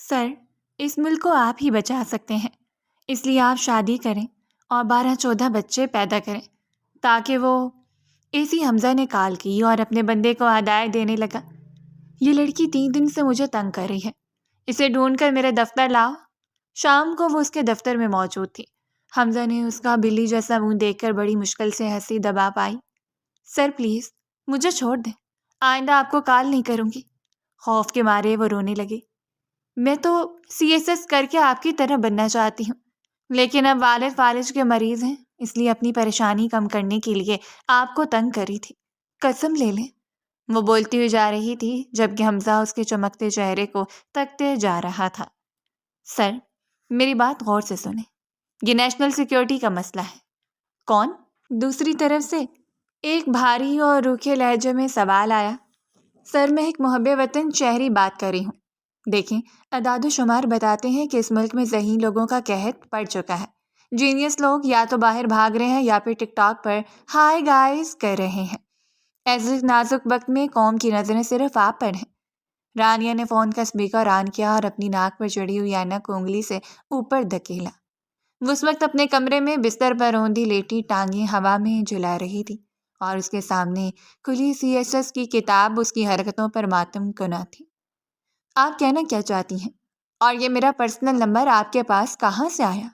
سر، اس ملک کو آپ ہی بچا سکتے ہیں، اس لیے آپ شادی کریں اور 12-14 بچے پیدا کریں تاکہ وہ... اسی حمزہ نے کال کی اور اپنے بندے کو ہدایت دینے لگا. یہ لڑکی 3 دن سے مجھے تنگ کر رہی ہے، اسے ڈھونڈ کر میرے دفتر لاؤ. شام کو وہ اس کے دفتر میں موجود تھی. حمزہ نے اس کا بلی جیسا منہ دیکھ کر بڑی مشکل سے ہنسی دبا پائی. سر پلیز مجھے چھوڑ دیں، آئندہ آپ کو کال نہیں کروں گی. خوف کے مارے وہ رونے لگی. میں تو CSS کر کے آپ کی طرح بننا چاہتی ہوں، لیکن اب والد فالج کے مریض ہیں، اس لیے اپنی پریشانی کم کرنے کے لیے آپ کو تنگ کری تھی. قسم لے لیں. وہ بولتی ہوئی جا رہی تھی جبکہ حمزہ اس کے چمکتے چہرے کو تکتے جا رہا تھا. سر، میری بات غور سے سنیں، یہ نیشنل سیکیورٹی کا مسئلہ ہے. کون؟ دوسری طرف سے ایک بھاری اور روکھے لہجے میں سوال آیا. سر، میں ایک محب وطن شہری بات کر رہی ہوں. دیکھیں، اعداد و شمار بتاتے ہیں کہ اس ملک میں ذہین لوگوں کا قحط پڑ چکا ہے. جینیس لوگ یا تو باہر بھاگ رہے ہیں یا پھر ٹک ٹاک پر ہائی گائز کر رہے ہیں. ایسے نازک وقت میں قوم کی نظریں صرف آپ پر ہیں. رانیہ نے فون کا اسپیکر آن کیا اور اپنی ناک پر چڑھی ہوئی اینک کو انگلی سے اوپر دھکیلا. وہ اس وقت اپنے کمرے میں بستر پر روندی لیٹی ٹانگیں ہوا میں جھلا رہی تھی اور اس کے سامنے کھلی CSS کی کتاب اس کی حرکتوں پر ماتم کنا تھی. آپ کہنا کیا چاہتی ہیں؟ اور یہ میرا پرسنل نمبر آپ کے پاس کہاں سے آیا؟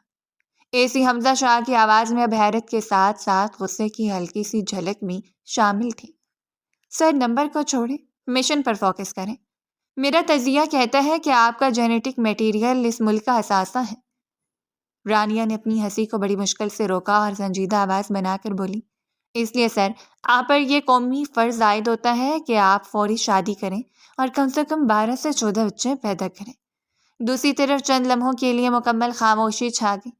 حمزہ شاہ کی آواز میں اب حیرت کے ساتھ ساتھ غصے کی ہلکی سی جھلک بھی شامل تھی. سر، نمبر کو چھوڑیں، مشن پر فوکس کریں. میرا تجزیہ کہتا ہے کہ آپ کا جینیٹک میٹیریل اس ملک کا اثاثہ ہے. رانیہ نے اپنی ہنسی کو بڑی مشکل سے روکا اور سنجیدہ آواز بنا کر بولی. اس لیے سر، آپ پر یہ قومی فرض عائد ہوتا ہے کہ آپ فوری شادی کریں اور کم سے کم 12 سے 14 بچے پیدا کریں. دوسری طرف چند لمحوں کے لیے مکمل خاموشی چھا گئی.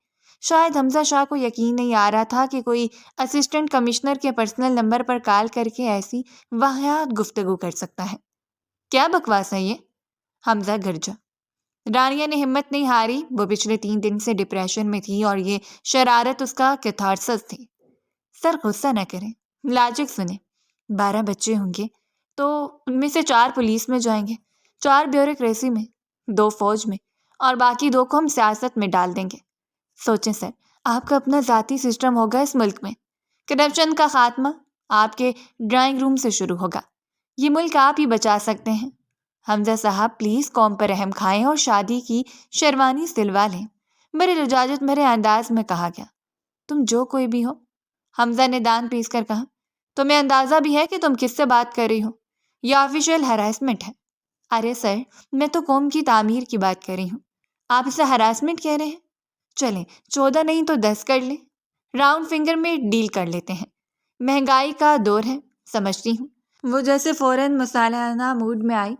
شاید حمزہ شاہ کو یقین نہیں آ رہا تھا کہ کوئی اسسٹنٹ کمشنر کے پرسنل نمبر پر کال کر کے ایسی واہیات گفتگو کر سکتا ہے. کیا بکواس ہے یہ؟ حمزہ گرجا. رانیہ نے ہمت نہیں ہاری. وہ پچھلے 3 دن سے ڈپریشن میں تھی اور یہ شرارت اس کا کیتھارسس تھی. سر، غصہ نہ کریں، لاجک سنیں. 12 بچے ہوں گے تو ان میں سے 4 پولیس میں جائیں گے، 4 بیوروکریسی میں، 2 فوج میں، اور باقی 2 کو ہم سیاست میں ڈال دیں گے. سوچیں سر، آپ کا اپنا ذاتی سسٹم ہوگا اس ملک میں. کرپشن کا خاتمہ آپ کے ڈرائنگ روم سے شروع ہوگا. یہ ملک آپ ہی بچا سکتے ہیں. حمزہ صاحب پلیز قوم پر رحم کھائیں اور شادی کی شیروانی سلوا لیں. بڑے لجاجت بھرے انداز میں کہا گیا. تم جو کوئی بھی ہو، حمزہ نے دان پیس کر کہا. تمہیں اندازہ بھی ہے کہ تم کس سے بات کر رہی ہو؟ یہ آفیشیل ہراسمنٹ ہے. ارے سر، میں تو قوم کی تعمیر کی بات کر رہی ہوں، آپ اسے ہراسمنٹ کہہ رہے ہیں؟ چلیں 14 نہیں تو 10 کر لیں، راؤنڈ فنگر میں ڈیل کر لیتے ہیں. مہنگائی کا دور ہے، سمجھتی ہوں. وہ جیسے فوراً مصالحانہ موڈ میں آئی.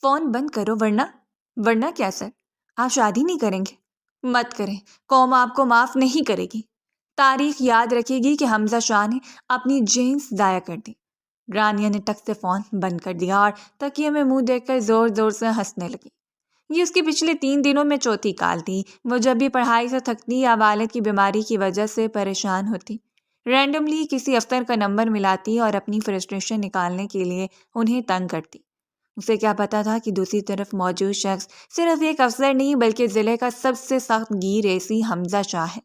فون بند کرو ورنہ کیا سر؟ آپ شادی نہیں کریں گے؟ مت کریں، قوم آپ کو معاف نہیں کرے گی. تاریخ یاد رکھے گی کہ حمزہ شاہ نے اپنی جینس ضائع کر دی. رانیہ نے ٹک سے فون بند کر دیا اور تکیے میں منہ دیکھ کر زور زور سے ہنسنے لگی. یہ اس کی پچھلے 3 دنوں میں چوتھی کال تھی. وہ جب بھی پڑھائی سے تھکتی یا والد کی بیماری کی وجہ سے پریشان ہوتی، رینڈملی کسی افسر کا نمبر ملاتی اور اپنی فرسٹریشن نکالنے کے لیے انہیں تنگ کرتی. اسے کیا پتا تھا کہ دوسری طرف موجود شخص صرف ایک افسر نہیں بلکہ ضلع کا سب سے سخت گیر AC حمزہ شاہ ہے.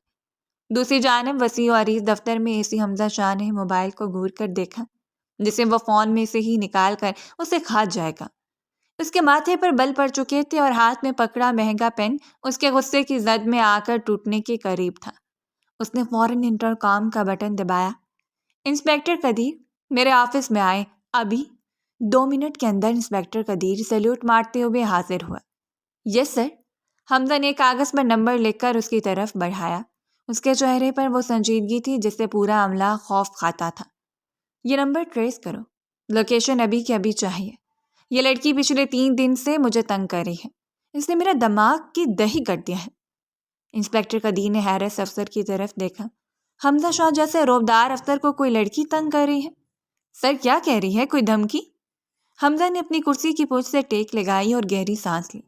دوسری جانب وسیع و عریض دفتر میں AC حمزہ شاہ نے موبائل کو گھور کر دیکھا جسے وہ فون میں سے ہی نکال کر اسے کھا جائے گا. اس کے ماتھے پر بل پڑ چکے تھے اور ہاتھ میں پکڑا مہنگا پین اس کے غصے کی زد میں آ کر ٹوٹنے کے قریب تھا. اس نے فوراً انٹرکام کا بٹن دبایا. انسپیکٹر قدیر، میرے آفس میں آئے ابھی. 2 منٹ کے اندر انسپیکٹر قدیر سیلوٹ مارتے ہوئے حاضر ہوا. یس سر. حمزہ نے کاغذ پر نمبر لکھ کر اس کی طرف بڑھایا. اس کے چہرے پر وہ سنجیدگی تھی جس سے پورا عملہ خوف کھاتا تھا. یہ نمبر ٹریس کرو، لوکیشن ابھی کے ابھی چاہیے. یہ لڑکی پچھلے 3 دن سے مجھے تنگ کر رہی ہے، اس نے میرا دماغ کی دہی کر دیا ہے. انسپیکٹر قدیر نے حیرت سے افسر کی طرف دیکھا. حمزہ شاہ جیسے روبدار افسر کو کوئی لڑکی تنگ کر رہی ہے؟ سر، کیا کہہ رہی ہے؟ کوئی دھمکی؟ حمزہ نے اپنی کرسی کی پوچھ سے ٹیک لگائی اور گہری سانس لی.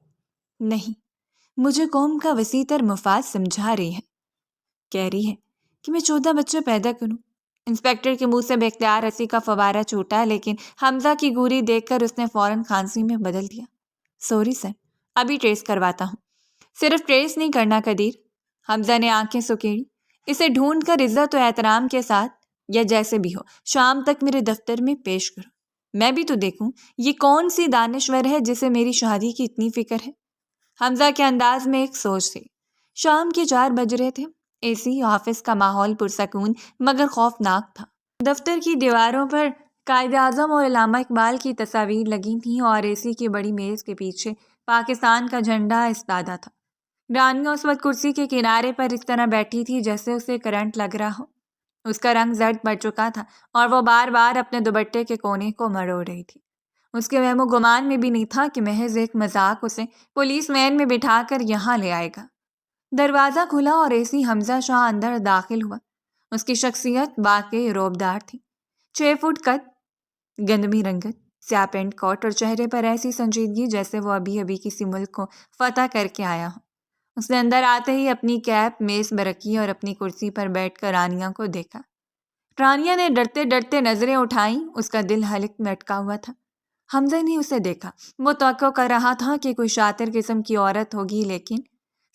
نہیں، مجھے قوم کا وسیع تر مفاد سمجھا رہی ہے. کہہ رہی ہے کہ میں 14 بچے پیدا کروں. انسپیکٹر کے منہ سے بے اختیار ہنسی کا فوارہ چھوٹا، لیکن حمزہ کی گوری دیکھ کر اس نے فوراً کھانسی میں بدل دیا. سوری سر، ابھی ٹریس کرواتا ہوں۔ صرف ٹریس نہیں کرنا قدیر، حمزہ نے آنکھیں سکیڑی۔ اسے ڈھونڈ کر عزت و احترام کے ساتھ یا جیسے بھی ہو شام تک میرے دفتر میں پیش کرو، میں بھی تو دیکھوں یہ کون سی دانشور ہے جسے میری شادی کی اتنی فکر ہے۔ حمزہ کے انداز میں ایک سوچ تھی۔ شام کے 4 بج رہے تھے۔ اے سی آفس کا ماحول پرسکون مگر خوفناک تھا۔ دفتر کی دیواروں پر قائد اعظم اور علامہ اقبال کی تصاویر لگی تھیں اور اے سی کی بڑی میز کے پیچھے پاکستان کا جھنڈا استادہ تھا۔ رانیہ اس وقت کرسی کے کنارے پر اس طرح بیٹھی تھی جیسے اسے کرنٹ لگ رہا ہو۔ اس کا رنگ زرد پڑ چکا تھا اور وہ بار بار اپنے دوپٹے کے کونے کو مروڑ رہی تھی۔ اس کے وہم و گمان میں بھی نہیں تھا کہ محض ایک مذاق اسے پولیس وین میں بٹھا کر یہاں لے آئے گا۔ دروازہ کھلا اور اے سی حمزہ شاہ اندر داخل ہوا۔ اس کی شخصیت واقعی رعبدار تھی۔ 6 فٹ قد، گندمی رنگت، سیاہ پینٹ کوٹ اور چہرے پر ایسی سنجیدگی جیسے وہ ابھی ابھی کسی ملک کو فتح کر کے آیا ہو۔ اس نے اندر آتے ہی اپنی کیپ میز پر رکھی اور اپنی کرسی پر بیٹھ کر رانیہ کو دیکھا۔ رانیہ نے ڈرتے ڈرتے نظریں اٹھائیں۔ اس کا دل حلق میں اٹکا ہوا تھا۔ حمزہ نے اسے دیکھا۔ وہ توقع کر رہا تھا کہ کوئی شاطر قسم کی عورت ہوگی، لیکن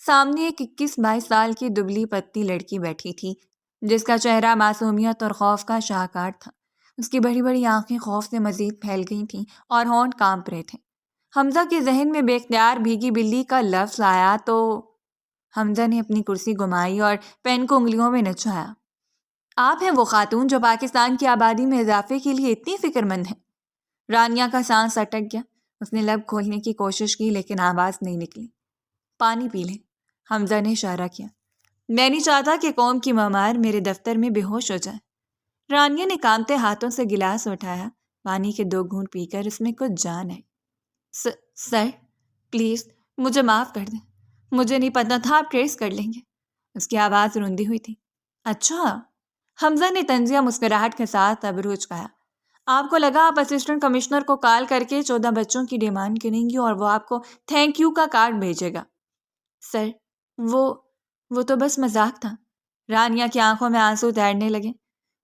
سامنے ایک 21-22 سال کی دبلی پتلی لڑکی بیٹھی تھی جس کا چہرہ معصومیت اور خوف کا شاہکار تھا۔ اس کی بڑی بڑی آنکھیں خوف سے مزید پھیل گئی تھیں اور ہونٹ کانپ رہے تھے۔ حمزہ کے ذہن میں بے اختیار بھیگی بلی کا لفظ آیا تو حمزہ نے اپنی کرسی گھمائی اور پین کو انگلیوں میں نچوایا۔ آپ ہیں وہ خاتون جو پاکستان کی آبادی میں اضافے کے لیے اتنی فکر مند ہیں؟ رانیہ کا سانس اٹک گیا۔ اس نے لب کھولنے کی کوشش کی لیکن آواز نہیں نکلی۔ پانی پی لیں، حمزہ نے اشارہ کیا۔ میں نہیں چاہتا کہ قوم کی معمار میرے دفتر میں بے ہوش ہو جائے۔ رانیہ نے کانپتے ہاتھوں سے گلاس اٹھایا۔ پانی کے 2 گھونٹ پی کر اس میں کچھ جان آئی۔ سر پلیز مجھے معاف کر دیں، مجھے نہیں پتا تھا آپ ٹریس کر لیں گے۔ اس کی آواز روندی ہوئی تھی۔ اچھا، حمزہ نے طنزیہ مسکراہٹ کے ساتھ ابرو اچکایا۔ آپ کو لگا آپ اسسٹنٹ کمشنر کو کال کر کے 14 بچوں کی ڈیمانڈ کریں گی اور وہ آپ کو تھینک یو کا کارڈ بھیجے گا۔ سر وہ تو بس مذاق تھا۔ رانیہ کی آنکھوں میں آنسو تیرنے لگے۔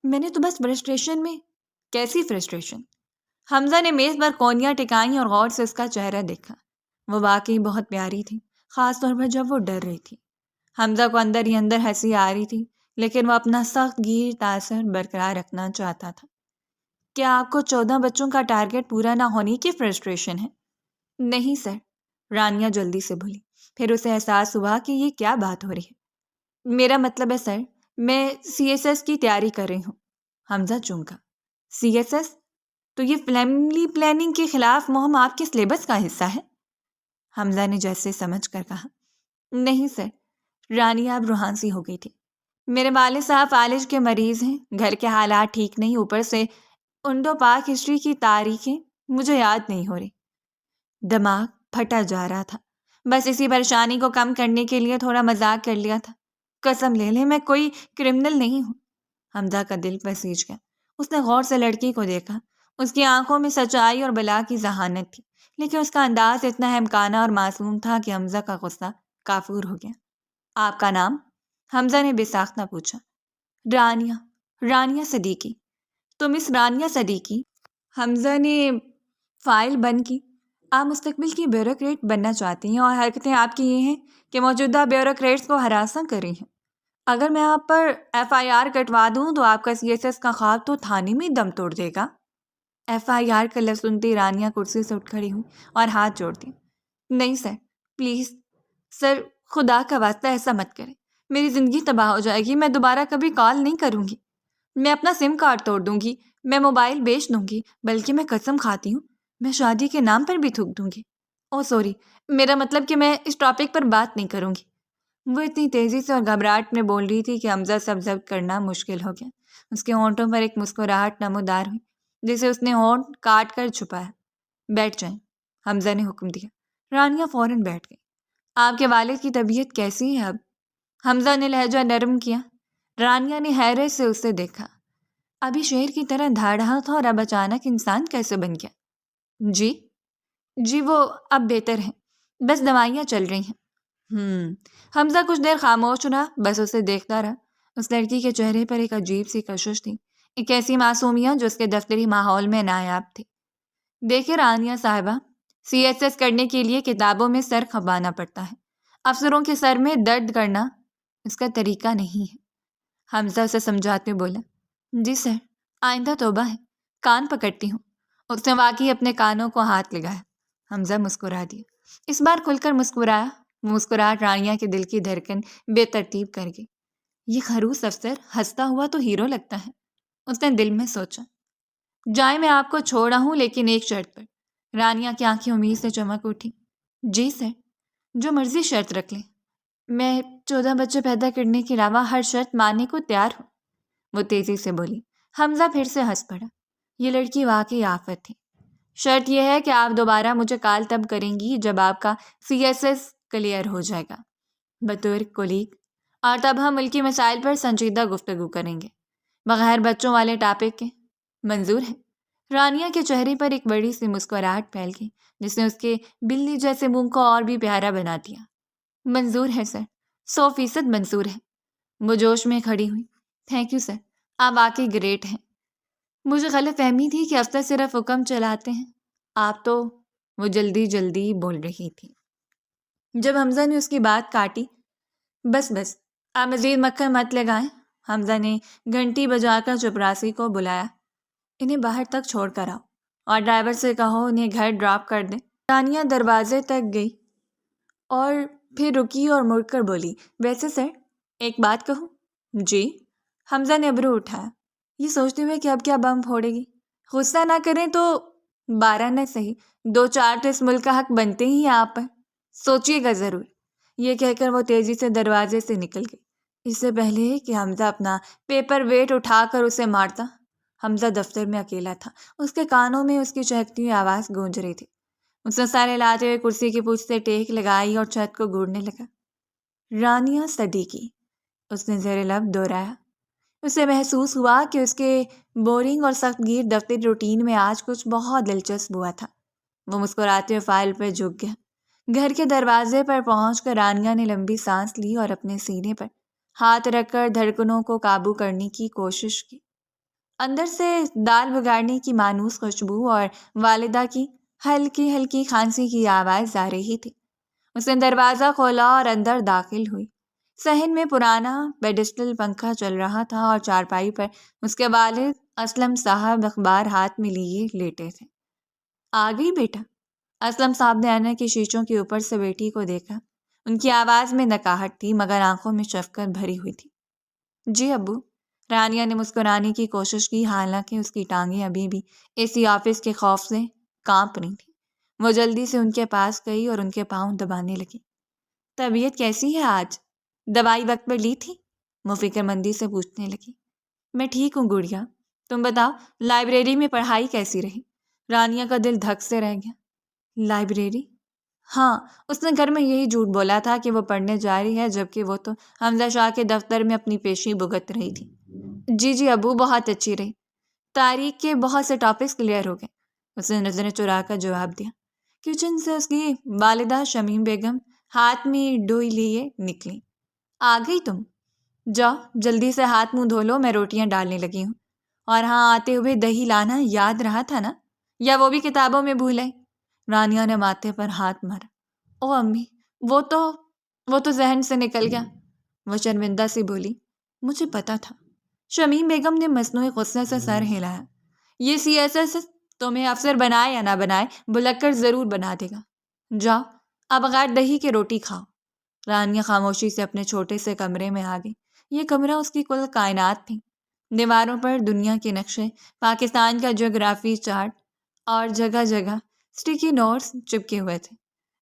میں نے تو بس فرسٹریشن میں۔ کیسی فرسٹریشن؟ حمزہ نے میز پر کونیاں ٹکائیں اور غور سے اس کا چہرہ دیکھا۔ وہ واقعی بہت پیاری تھی، خاص طور پر جب وہ ڈر رہی تھی۔ حمزہ کو اندر ہی اندر ہنسی آ رہی تھی لیکن وہ اپنا سخت گیر تاثر برقرار رکھنا چاہتا تھا۔ کیا آپ کو 14 بچوں کا ٹارگٹ پورا نہ ہونے کی فرسٹریشن ہے؟ نہیں سر، رانیہ جلدی سے بولی۔ پھر اسے احساس ہوا کہ یہ کیا بات ہو رہی ہے۔ میرا مطلب ہے سر، میں CSS کی تیاری کر رہی ہوں۔ حمزہ چونکا۔ CSS؟ تو یہ فیملی پلاننگ کے خلاف مہم آپ کے سلیبس کا حصہ ہے؟ حمزہ نے جیسے سمجھ کر کہا۔ نہیں سر، رانیہ اب روحانسی ہو گئی تھی۔ میرے والد صاحب فالج کے مریض ہیں، گھر کے حالات ٹھیک نہیں، اوپر سے انڈو پاک ہسٹری کی تاریخیں مجھے یاد نہیں ہو رہی۔ دماغ پھٹا جا رہا تھا۔ بس اسی پریشانی کو کم کرنے کے لیے تھوڑا مذاق کر لیا تھا۔ قسم لے لیں میں کوئی کرمنل نہیں ہوں۔ حمزہ کا دل پسیج گیا۔ اس نے غور سے لڑکی کو دیکھا۔ اس کی آنکھوں میں سچائی اور بلا کی ذہانت تھی لیکن اس کا انداز اتنا احمقانہ اور معصوم تھا کہ حمزہ کا غصہ کافور ہو گیا۔ آپ کا نام؟ حمزہ نے بے ساختہ پوچھا۔ رانیہ صدیقی۔ تو مس رانیہ صدیقی، حمزہ نے فائل بند کی، آپ مستقبل کی بیوروکریٹ بننا چاہتی ہیں اور حرکتیں آپ کی یہ ہیں کہ موجودہ بیوروکریٹس کو ہراساں کر رہی ہیں۔ اگر میں آپ پر FIR کٹوا دوں تو آپ کا CSS کا خواب تو تھانے میں دم توڑ دے گا۔ FIR کا لفظ سنتی رانیہ کرسی سے اٹھ کھڑی ہوئی اور ہاتھ جوڑ دی۔ نہیں سر، پلیز سر، خدا کا واسطہ ایسا مت کریں، میری زندگی تباہ ہو جائے گی، میں دوبارہ کبھی کال نہیں کروں گی، میں اپنا SIM کارڈ توڑ دوں گی، میں موبائل بیچ دوں گی، بلکہ میں قسم کھاتی ہوں میں شادی کے نام پر بھی تھوک دوں گی۔ اوہ سوری، میرا مطلب کہ میں اس ٹاپک پر بات نہیں کروں گی۔ وہ اتنی تیزی سے اور گھبراہٹ میں بول رہی تھی کہ حمزہ سے ضبط کرنا مشکل ہو گیا۔ اس کے ہونٹوں پر ایک مسکراہٹ نمودار ہوئی جسے اس نے ہونٹ کاٹ کر چھپایا۔ بیٹھ جائیں، حمزہ نے حکم دیا۔ رانیہ فوراً بیٹھ گئی۔ آپ کے والد کی طبیعت کیسی ہے اب؟ حمزہ نے لہجہ نرم کیا۔ رانیہ نے حیرت سے اسے دیکھا۔ ابھی شیر کی طرح دھاڑ رہا تھا اور اب اچانک انسان کیسے بن گیا؟ جی وہ اب بہتر ہیں، بس دوائیاں چل رہی ہیں۔ حمزہ کچھ دیر خاموش رہا، بس اسے دیکھتا رہا۔ اس لڑکی کے چہرے پر ایک عجیب سی کشش تھی، ایک ایسی معصومیت جو اس کے دفتری ماحول میں نایاب تھی۔ دیکھیں رانیہ صاحبہ، CSS کرنے کے لیے کتابوں میں سر کھپانا پڑتا ہے، افسروں کے سر میں درد کرنا اس کا طریقہ نہیں ہے۔ حمزہ اسے سمجھاتے بولا، جی سر، آئندہ توبہ ہے، کان پکڑتی ہوں۔ اس نے واقعی اپنے کانوں کو ہاتھ لگایا۔ حمزہ مسکرا دیا، اس بار کھل کر مسکرایا۔ مسکراہٹ رانیہ کے دل کی دھڑکن بے ترتیب کر گئی۔ یہ خروس افسر ہنستا ہوا تو ہیرو لگتا ہے، اس نے دل میں سوچا۔ جائے میں آپ کو چھوڑا ہوں، لیکن ایک شرط پر۔ رانیہ کی آنکھیں امید سے چمک اٹھی۔ جی سر، جو مرضی شرط رکھ لیں، میں 14 بچے پیدا کرنے کے علاوہ ہر شرط ماننے کو تیار ہوں، وہ تیزی سے بولی۔ حمزہ پھر سے ہنس پڑا۔ یہ لڑکی واقعی آفت تھی۔ شرط یہ ہے کہ آپ دوبارہ مجھے کال تب کریں گی جب آپ کا CSS کلیئر ہو جائے گا، بطور کولیگ، اور تب ہم ملکی مسائل پر سنجیدہ گفتگو کریں گے، بغیر بچوں والے ٹاپک کے۔ منظور ہے؟ رانیہ کے چہرے پر ایک بڑی سی مسکراہٹ پھیل گئی، جس نے اس کے بلی جیسے منہ کو اور بھی پیارا بنا دیا۔ منظور ہے سر، 100% منظور ہے۔ وہ جوش میں کھڑی ہوئی۔ تھینک یو سر، آپ واقعی گریٹ ہیں۔ مجھے غلط فہمی تھی کہ افسر صرف حکم چلاتے ہیں، آپ تو… وہ جلدی جلدی بول رہی تھی۔ جب حمزہ نے اس کی بات کاٹی، بس آپ مزید مکھن مت لگائیں۔ حمزہ نے گھنٹی بجا کر چپراسی کو بلایا۔ انہیں باہر تک چھوڑ کر آؤ، اور ڈرائیور سے کہو انہیں گھر ڈراپ کر دیں۔ رانیہ دروازے تک گئی اور پھر رکی اور مڑ کر بولی، ویسے سر، ایک بات کہوں؟ جی؟ حمزہ نے ابرو اٹھایا، یہ سوچتے ہوئے کہ اب کیا بم پھوڑے گی۔ غصہ نہ کریں تو 12 نہ صحیح 2-4 تو اس ملک کا حق بنتے ہی ہیں آپ پر، سوچیے گا ضرور۔ یہ کہہ کر وہ تیزی سے دروازے سے نکل گئی۔ اس سے پہلے کہ حمزہ اپنا پیپر ویٹ اٹھا کر اسے مارتا، حمزہ دفتر میں اکیلا تھا۔ اس کے کانوں میں اس کی چہکتی ہوئی آواز گونج رہی تھی۔ اس نے سارے لاتے ہوئے کرسی کی پوچھ سے ٹیک لگائی اور چھت کو گھورنے لگا۔ رانیہ صدیقی، اس نے زیر لب دہرایا۔ اسے محسوس ہوا کہ اس کے بورنگ اور سخت گیر دفتری روٹین میں آج کچھ بہت دلچسپ ہوا تھا۔ وہ مسکراتے ہوئے فائل پہ جھک گیا۔ گھر کے دروازے پر پہنچ کر رانیہ نے لمبی سانس لی اور اپنے سینے پر ہاتھ رکھ کر دھڑکنوں کو قابو کرنے کی کوشش کی۔ اندر سے دال بگاڑنے کی مانوس خوشبو اور والدہ کی ہلکی ہلکی کھانسی کی آواز آ رہی تھی۔ اس نے دروازہ کھولا اور اندر داخل ہوئی۔ صحن میں پرانا پیڈسٹل پنکھا چل رہا تھا اور چارپائی پر اس کے والد اسلم صاحب اخبار ہاتھ میں لیے لیٹے تھے۔ آ گئی بیٹا؟ اسلم صاحب نے آئینہ کی شیشوں کے اوپر سے بیٹی کو دیکھا۔ ان کی آواز میں نکاہٹ تھی، مگر آنکھوں میں شفقت بھری ہوئی تھی۔ جی ابو، رانیہ نے مسکرانے کی کوشش کی، حالانکہ اس کی ٹانگیں ابھی بھی اسی آفس کے خوف سے کانپ رہی تھیں۔ وہ جلدی سے ان کے پاس گئی اور ان کے پاؤں دبانے لگی۔ طبیعت کیسی ہے آج؟ دوائی وقت پر لی تھی؟ وہ فکر مندی سے پوچھنے لگی۔ میں ٹھیک ہوں گڑیا، تم بتاؤ لائبریری میں پڑھائی کیسی رہی؟ رانیہ کا دل دھک سے رہ گیا۔ لائبریری؟ ہاں، اس نے گھر میں یہی جھوٹ بولا تھا کہ وہ پڑھنے جا رہی ہے، جبکہ وہ تو حمزہ شاہ کے دفتر میں اپنی پیشی بھگت رہی تھی۔ جی ابو، بہت اچھی رہی، تاریخ کے بہت سے ٹاپکس کلیئر ہو گئے، اس نے نظریں چرا کر جواب دیا۔ کچن سے اس کی والدہ شمیم بیگم ہاتھ میں ڈوئی لیے نکلی۔ آ گئی تم؟ جاؤ جلدی سے ہاتھ منہ دھو لو، میں روٹیاں ڈالنے لگی ہوں۔ اور ہاں، آتے ہوئے دہی لانا یاد رہا تھا نا، یا وہ بھی کتابوں میں بھول آئی؟ رانیہ نے ماتھے پر ہاتھ مارا۔ او امی، وہ تو ذہن سے نکل گیا، وہ شرمندہ سی بولی۔ مجھے پتا تھا۔ شمیم بیگم نے مصنوعی غصے سے سر ہلایا۔ یہ CSS تمہیں افسر بنائے یا نہ بنائے، بلکر ضرور بنا دے گا۔ جاؤ اب بغیر دہی کے روٹی کھاؤ۔ رانیہ خاموشی سے اپنے چھوٹے سے کمرے میں آ گئی۔ یہ کمرہ اس کی کل کائنات تھی۔ دیواروں پر دنیا کے نقشے، پاکستان کا جغرافی چارٹ اور جگہ جگہ سٹیکی نوٹس چپکے ہوئے تھے،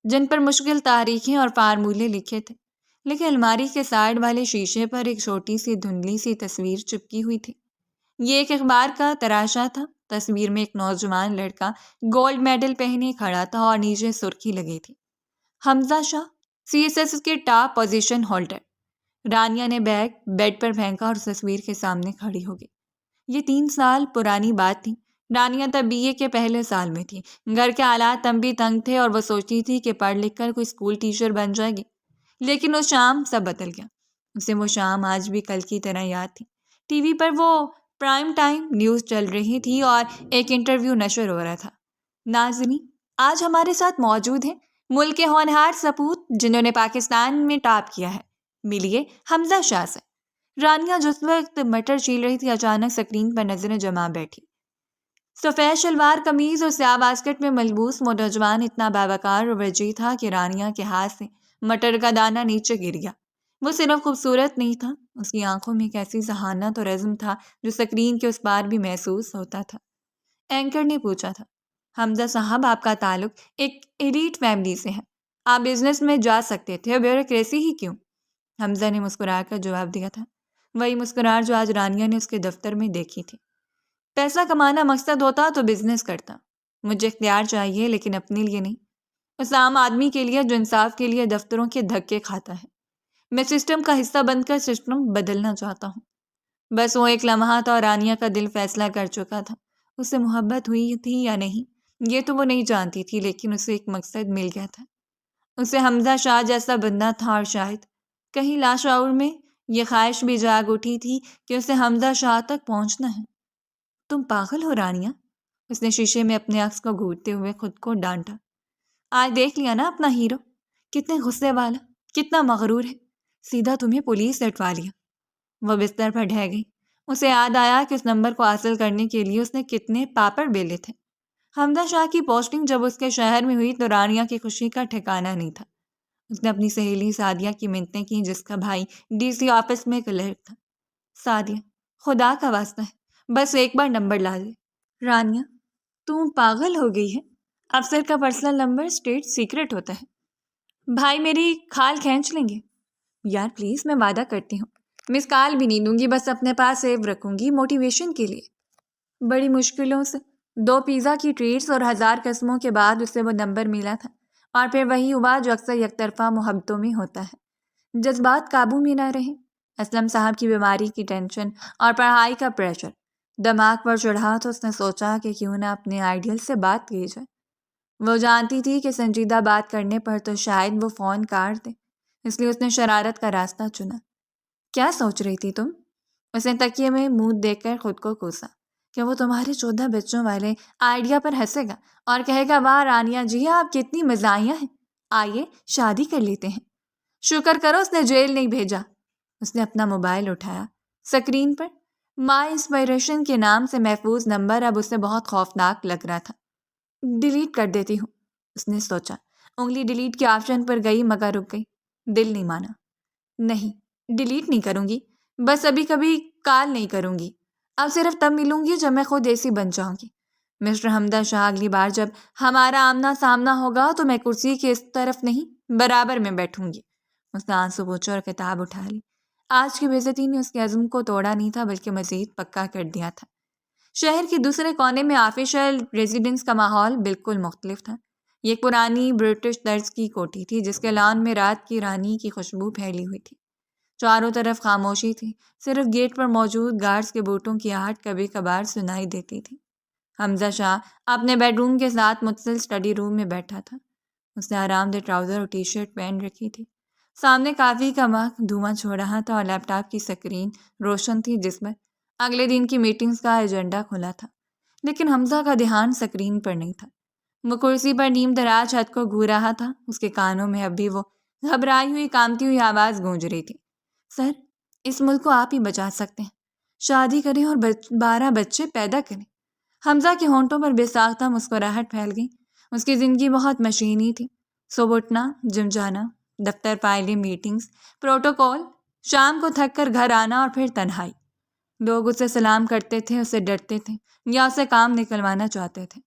جن پر مشکل تاریخیں اور فارمولے لکھے تھے۔ لیکن الماری کے سائڈ والے شیشے پر ایک چھوٹی سی دھندلی سی تصویر چپکی ہوئی تھی۔ یہ ایک اخبار کا تراشا تھا۔ تصویر میں ایک نوجوان لڑکا گولڈ میڈل پہنے کھڑا تھا اور نیچے سرخی لگی تھی، حمزہ شاہ، CSS کے ٹاپ پوزیشن ہولڈر۔ رانیہ نے بیگ بیڈ پر پھینکا اور تصویر کے سامنے کھڑی ہو گئی۔ یہ 3 سال پرانی بات تھی۔ رانیہ تب BA کے پہلے سال میں تھی۔ گھر کے حالات تب بھی تنگ تھے اور وہ سوچتی تھی کہ پڑھ لکھ کر کوئی اسکول ٹیچر بن جائے گی۔ لیکن اس شام سب بدل گیا۔ اسے وہ شام آج بھی کل کی طرح یاد تھی۔ ٹی وی پر وہ پرائم ٹائم نیوز چل رہی تھی اور ایک انٹرویو نشر ہو رہا تھا۔ ناظرین، آج ہمارے ساتھ موجود ہیں ملک کے ہونہار سپوت جنہوں نے پاکستان میں ٹاپ کیا ہے۔ ملیے حمزہ شاہ سے۔ رانیہ جس وقت مٹر چیل رہی تھی اچانک سکرین پر نظریں جما بیٹھی۔ سفید شلوار قمیض اور سیاہ باسکٹ میں ملبوس وہ نوجوان اتنا باوقار اور وجیح تھا کہ رانیہ کے ہاتھ سے مٹر کا دانہ نیچے گر گیا۔ وہ صرف خوبصورت نہیں تھا، اس کی آنکھوں میں ایک ایسی ذہانت اور عزم تھا جو سکرین کے اس پار بھی محسوس ہوتا تھا۔ اینکر نے پوچھا تھا، حمزہ صاحب آپ کا تعلق ایک ایلیٹ فیملی سے ہے، آپ بزنس میں جا سکتے تھے، بیوروکریسی ہی کیوں؟ حمزہ نے مسکرا کر جواب دیا تھا، وہی مسکراہٹ جو آج رانیہ نے اس کے دفتر میں دیکھی تھی۔ پیسہ کمانا مقصد ہوتا تو بزنس کرتا، مجھے اختیار چاہیے لیکن اپنے لیے نہیں، اس عام آدمی کے لیے جو انصاف کے لیے دفتروں کے دھکے کھاتا ہے۔ میں سسٹم کا حصہ بن کر سسٹم بدلنا چاہتا ہوں۔ بس وہ ایک لمحہ تھا اور رانیہ کا دل فیصلہ کر چکا تھا، اس سے محبت ہوئی تھی یا نہیں یہ تو وہ نہیں جانتی تھی، لیکن اسے ایک مقصد مل گیا تھا۔ اسے حمزہ شاہ جیسا بننا تھا اور شاید کہیں لاشعور میں یہ خواہش بھی جاگ اٹھی تھی کہ اسے حمزہ شاہ تک پہنچنا ہے۔ تم پاگل ہو رانیہ، اس نے شیشے میں اپنے عکس کو گھورتے ہوئے خود کو ڈانٹا۔ آج دیکھ لیا نا اپنا ہیرو، کتنے غصے والا، کتنا مغرور ہے، سیدھا تمہیں پولیس لٹوا لیا۔ وہ بستر پر ڈھہ گئی۔ اسے یاد آیا کہ اس نمبر کو حاصل کرنے کے لیے اس نے کتنے پاپڑ بیلے تھے۔ حمزہ شاہ کی پوسٹنگ جب اس کے شہر میں ہوئی تو رانیہ کی خوشی کا ٹھکانہ نہیں تھا۔ اس نے اپنی سہیلی سعدیہ کی منتیں کی جس کا بھائی ڈی سی آفس میں کلرک تھا۔ سعدیہ، خدا کا واسطہ ہے بس ایک بار نمبر لا دے۔ رانیہ، تم پاگل ہو گئی ہے، افسر کا پرسنل نمبر اسٹیٹ سیکرٹ ہوتا ہے، بھائی میری کھال کھینچ لیں گے۔ یار پلیز، میں وعدہ کرتی ہوں مس کال بھی نہیں دوں گی، بس اپنے پاس سیو رکھوں گی موٹیویشن کے لیے۔ بڑی مشکلوں سے 2 پیزا کی ٹریٹس اور 1000 قسموں کے بعد اسے وہ نمبر ملا تھا، اور پھر وہی ہوا جو اکثر یک طرفہ محبتوں میں ہوتا ہے، جذبات قابو میں نہ رہے۔ اسلم صاحب کی بیماری کی ٹینشن اور پڑھائی کا پریشر دماغ پر چڑھا تو اس نے سوچا کہ کیوں نہ اپنے آئیڈیل سے بات کی جائے۔ وہ جانتی تھی کہ سنجیدہ بات کرنے پر تو شاید وہ فون کاٹ دے، اس لیے اس نے شرارت کا راستہ چنا۔ کیا سوچ رہی تھی تم؟ اس نے تکیے میں منہ دیکھ کر خود کو کوسا کہ وہ تمہارے 14 بچوں والے آئیڈیا پر ہنسے گا اور کہے گا، واہ رانیہ جی آپ کتنی مزاحیہ ہیں، آئیے شادی کر لیتے ہیں۔ شکر کرو اس نے جیل نہیں بھیجا۔ اس نے اپنا موبائل اٹھایا، سکرین پر مائی انسپائریشن کے نام سے محفوظ نمبر اب اسے بہت خوفناک لگ رہا تھا۔ ڈیلیٹ کر دیتی ہوں، اس نے سوچا۔ انگلی ڈیلیٹ کے آپشن پر گئی مگر رک گئی، دل نہیں مانا۔ نہیں، ڈیلیٹ نہیں کروں گی، بس ابھی کبھی کال نہیں کروں گی، اب صرف تب ملوں گی جب میں خود ایسی بن جاؤں گی۔ مسٹر حمزہ شاہ، اگلی بار جب ہمارا آمنا سامنا ہوگا تو میں کرسی کے اس طرف نہیں برابر میں بیٹھوں گی۔ اس نے آنسو پوچھا اور کتاب اٹھا لی۔ آج کی بے عزتی نے اس کے عزم کو توڑا نہیں تھا بلکہ مزید پکا کر دیا تھا۔ شہر کے دوسرے کونے میں آفیشیل ریزیڈنس کا ماحول بالکل مختلف تھا۔ یہ ایک پرانی برٹش طرز کی کوٹھی تھی جس کے لان میں رات کی رانی کی خوشبو پھیلی ہوئی تھی۔ چاروں طرف خاموشی تھی، صرف گیٹ پر موجود گارڈز کے بوٹوں کی آہٹ کبھی کبھار سنائی دیتی تھی۔ حمزہ شاہ اپنے بیڈ روم کے ساتھ متصل اسٹڈی روم میں بیٹھا تھا۔ اس نے آرام دہ ٹراؤزر اور ٹی شرٹ پہن رکھی تھی۔ سامنے کافی کا مغ دھواں چھوڑ رہا تھا اور لیپ ٹاپ کی سکرین روشن تھی جس پر اگلے دن کی میٹنگز کا ایجنڈا کھلا تھا، لیکن حمزہ کا دھیان سکرین پر نہیں تھا۔ وہ کرسی پر نیم دراز چھت کو گھور رہا تھا، اس کے کانوں میں اب بھی وہ گھبرائی ہوئی کامتی ہوئی آواز گونج رہی تھی، سر اس ملک کو آپ ہی بچا سکتے ہیں، شادی کریں اور 12 بچے پیدا کریں۔ حمزہ کے ہونٹوں پر بے ساختہ مسکراہٹ پھیل گئی۔ اس کی زندگی بہت مشینی تھی، صبح اٹھنا، جم جانا، دفتر فائلیں، میٹنگز، پروٹوکول، شام کو تھک کر گھر آنا اور پھر تنہائی۔ لوگ اسے سلام کرتے تھے، اسے ڈرتے تھے یا اسے کام نکلوانا چاہتے تھے۔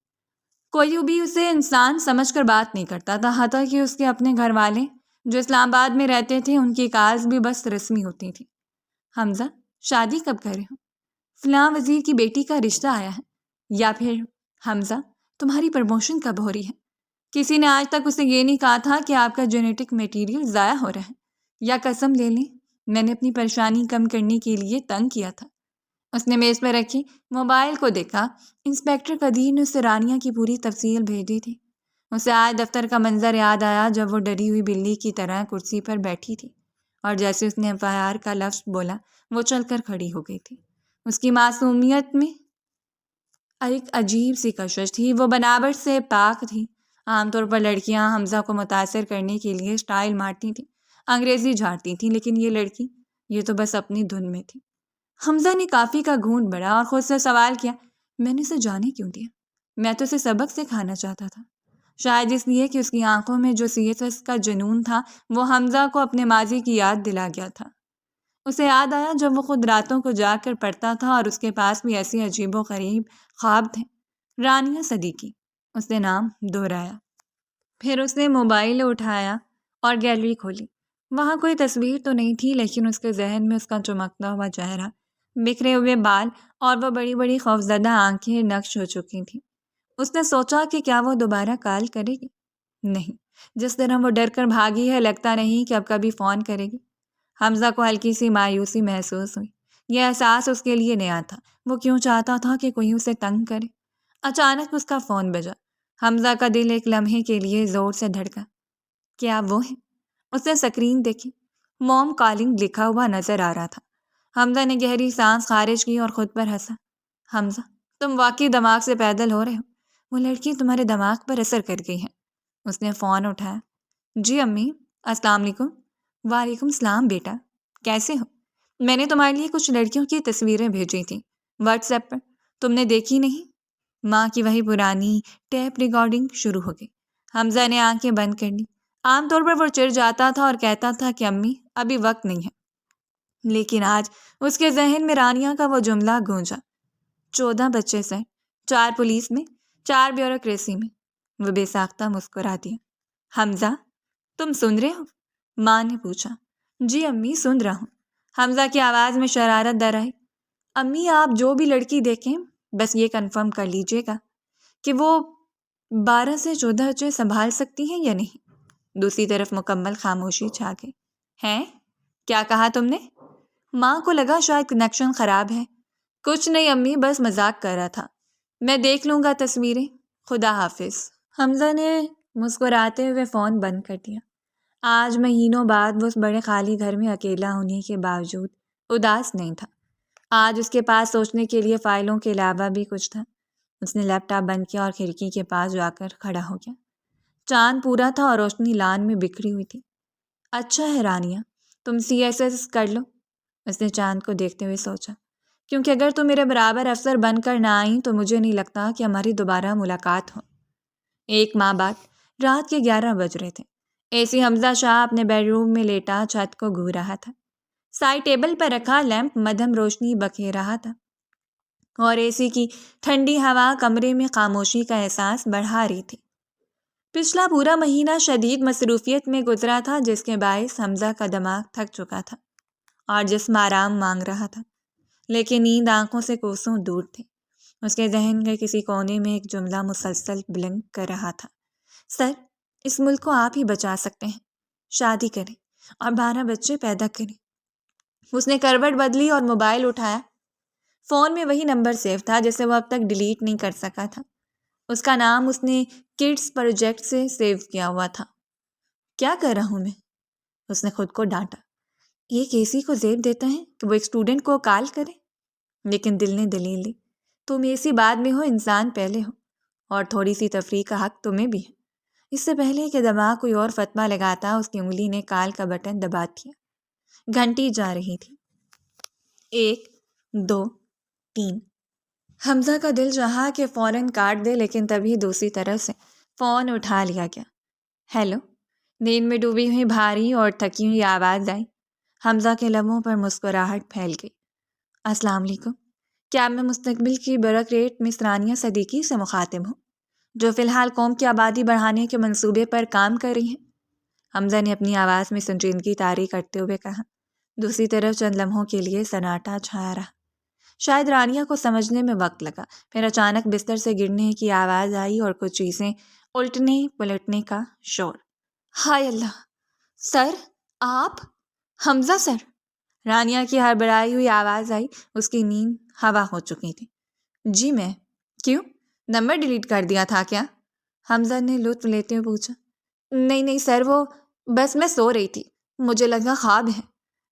کوئی بھی اسے انسان سمجھ کر بات نہیں کرتا تھا، حتیٰ کہ اس کے اپنے گھر والے جو اسلام آباد میں رہتے تھے ان کی کالز بھی بس رسمی ہوتی تھی۔ حمزہ، شادی کب کرے ہو؟ فلاں وزیر کی بیٹی کا رشتہ آیا ہے۔ یا پھر حمزہ، تمہاری پروموشن کب ہو رہی ہے؟ کسی نے آج تک اسے یہ نہیں کہا تھا کہ آپ کا جینیٹک میٹیریل ضائع ہو رہا ہے، یا قسم لے لیں میں نے اپنی پریشانی کم کرنے کے لیے تنگ کیا تھا۔ اس نے میز پر رکھی موبائل کو دیکھا، انسپیکٹر قدیر نے اسے رانیہ کی پوری تفصیل بھیجی تھی۔ اسے آج دفتر کا منظر یاد آیا جب وہ ڈری ہوئی بلی کی طرح کرسی پر بیٹھی تھی، اور جیسے اس نے FIR کا لفظ بولا وہ چل کر کھڑی ہو گئی تھی۔ اس کی معصومیت میں ایک عجیب سی کشش تھی، وہ بناوٹ سے پاک تھی عام طور پر لڑکیاں حمزہ کو متاثر کرنے کے لیے اسٹائل مارتی تھیں، انگریزی جھاڑتی تھیں، لیکن یہ لڑکی، یہ تو بس اپنی دھن میں تھی۔ حمزہ نے کافی کا گھونٹ بھرا اور خود سے سوال کیا، میں نے اسے جانے کیوں دیا؟ میں تو اسے سبق سکھانا چاہتا تھا۔ شاید اس لیے کہ اس کی آنکھوں میں جو CSS کا جنون تھا وہ حمزہ کو اپنے ماضی کی یاد دلا گیا تھا۔ اسے یاد آیا جب وہ خود راتوں کو جاگ کر پڑھتا تھا اور اس کے پاس بھی ایسے عجیب و غریب خواب تھے۔ رانیہ صدیقی، اس نے نام دہرایا۔ پھر اس نے موبائل اٹھایا اور گیلری کھولی۔ وہاں کوئی تصویر تو نہیں تھی، لیکن اس کے ذہن میں اس کا چمکتا ہوا چہرہ، بکھرے ہوئے بال اور وہ بڑی بڑی خوفزدہ آنکھیں نقش ہو چکی تھیں۔ اس نے سوچا کہ کیا وہ دوبارہ کال کرے گی؟ نہیں، جس طرح وہ ڈر کر بھاگی ہے لگتا نہیں کہ اب کبھی فون کرے گی۔ حمزہ کو ہلکی سی مایوسی محسوس ہوئی۔ یہ احساس اس کے لیے نیا تھا۔ وہ کیوں چاہتا تھا کہ کوئی اسے تنگ کرے؟ اچانک اس کا فون بجا۔ حمزہ کا دل ایک لمحے کے لیے زور سے دھڑکا۔ کیا وہ ہے؟ اس نے سکرین دیکھی۔ موم کالنگ لکھا ہوا نظر آ رہا تھا۔ حمزہ نے گہری سانس خارج کی اور خود پر ہنسا۔ حمزہ، تم واقعی دماغ سے پیدل ہو رہے ہو۔ وہ لڑکی تمہارے دماغ پر اثر کر گئی ہے۔ اس نے فون اٹھایا۔ جی امی، السلام علیکم۔ وعلیکم السلام بیٹا، کیسے ہو؟ میں نے تمہارے لیے کچھ لڑکیوں کی تصویریں بھیجی تھیں واٹس ایپ پر، تم نے دیکھی نہیں؟ ماں کی وہی پرانی ٹیپ ریکارڈنگ شروع ہو گئی۔ حمزہ نے آنکھیں بند کر لی۔ عام طور پر وہ چڑ جاتا تھا اور کہتا تھا کہ امی ابھی وقت نہیں ہے، لیکن آج اس کے ذہن میں رانیہ کا وہ جملہ گونجا۔ 14 بچے سر، 4 پولیس میں، 4 بیوروکریسی میں۔ وہ بے ساختہ مسکرا دیا۔ حمزہ، تم سن رہے ہو؟ ماں نے پوچھا۔ جی امی، سن رہا ہوں۔ حمزہ کی آواز میں شرارت در آئی۔ امی، آپ جو بھی لڑکی دیکھیں بس یہ کنفرم کر لیجیے گا کہ وہ 12 سے 14 بچے سنبھال سکتی ہیں یا نہیں۔ دوسری طرف مکمل خاموشی چھا گئی۔ ہیں؟ کیا کہا تم نے؟ ماں کو لگا شاید کنیکشن خراب ہے۔ کچھ نہیں امی، بس مذاق کر رہا تھا۔ میں دیکھ لوں گا تصویریں، خدا حافظ۔ حمزہ نے مسکراتے ہوئے فون بند کر دیا۔ آج مہینوں بعد وہ اس بڑے خالی گھر میں اکیلا ہونے کے باوجود اداس نہیں تھا۔ آج اس کے پاس سوچنے کے لیے فائلوں کے علاوہ بھی کچھ تھا۔ اس نے لیپ ٹاپ بند کیا اور کھڑکی کے پاس جا کر کھڑا ہو گیا۔ چاند پورا تھا اور روشنی لان میں بکھری ہوئی تھی۔ اچھا ہے رانیہ، تم CSS کر لو، اس نے چاند کو دیکھتے ہوئے سوچا، کیونکہ اگر تم میرے برابر افسر بن کر نہ آئیں تو مجھے نہیں لگتا کہ ہماری دوبارہ ملاقات ہو۔ 1 ماہ بعد رات کے 11 بج رہے تھے۔ AC حمزہ شاہ اپنے بیڈ روم میں لیٹا چھت کو گھو رہا تھا۔ سائڈ ٹیبل پر رکھا لیمپ مدھم روشنی بکھیر رہا تھا اور AC کی ٹھنڈی ہوا کمرے میں خاموشی کا احساس بڑھا رہی تھی۔ پچھلا پورا مہینہ شدید مصروفیت میں گزرا تھا، جس کے باعث حمزہ کا دماغ تھک چکا تھا اور جسم آرام مانگ رہا تھا، لیکن نیند آنکھوں سے کوسوں دور تھی۔ اس کے ذہن کے کسی کونے میں ایک جملہ مسلسل بلنک کر رہا تھا۔ سر، اس ملک کو آپ ہی بچا سکتے ہیں۔ شادی کریں اور 12 بچے پیدا کریں۔ اس نے کروٹ بدلی اور موبائل اٹھایا۔ فون میں وہی نمبر سیو تھا جسے وہ اب تک ڈیلیٹ نہیں کر سکا تھا۔ اس کا نام اس نے کڈس پروجیکٹ سے سیو کیا ہوا تھا۔ کیا کر رہا ہوں میں؟ اس نے خود کو ڈانٹا۔ ایک AC کو زیب دیتا ہے کہ وہ ایک اسٹوڈنٹ کو کال کرے، لیکن دل نے دلیل دی، تم AC بعد میں ہو، انسان پہلے ہو، اور تھوڑی سی تفریح کا حق تمہیں بھی ہے۔ اس سے پہلے کہ دماغ کوئی اور فتویٰ لگاتا، اس کی انگلی نے کال کا بٹن دبا دیا۔ گھنٹی جا رہی تھی۔ 1 2 3۔ حمزہ کا دل چاہا کہ فوراً کاٹ دے، لیکن تبھی دوسری طرف سے فون اٹھا لیا گیا۔ ہیلو، نیند میں ڈوبی ہوئی بھاری اور تھکی ہوئی آواز آئی۔ حمزہ کے لبوں پر مسکراہٹ پھیل گئی۔ السلام علیکم، کیا میں مستقبل کی بیوروکریٹ مس رانیہ صدیقی سے مخاطب ہوں، جو فی الحال قوم کی آبادی بڑھانے کے منصوبے پر کام کر رہی ہیں؟ حمزہ نے اپنی آواز میں سنجیدگی طاری کرتے ہوئے کہا۔ دوسری طرف چند لمحوں کے لیے سناٹا چھایا رہا۔ شاید رانیہ کو سمجھنے میں وقت لگا، پھر اچانک بستر سے گرنے کی آواز آئی اور کچھ چیزیں الٹنے پلٹنے کا شور۔ ہائے اللہ! سر، آپ؟ حمزہ سر! رانیہ کی ہڑبڑائی ہوئی آواز آئی۔ اس کی نیند ہوا ہو چکی تھی۔ جی میں۔ کیوں؟ نمبر ڈیلیٹ کر دیا تھا کیا؟ حمزہ نے لطف لیتے ہوئے پوچھا۔ نہیں سر، وہ بس میں سو رہی تھی، مجھے لگا خواب ہے۔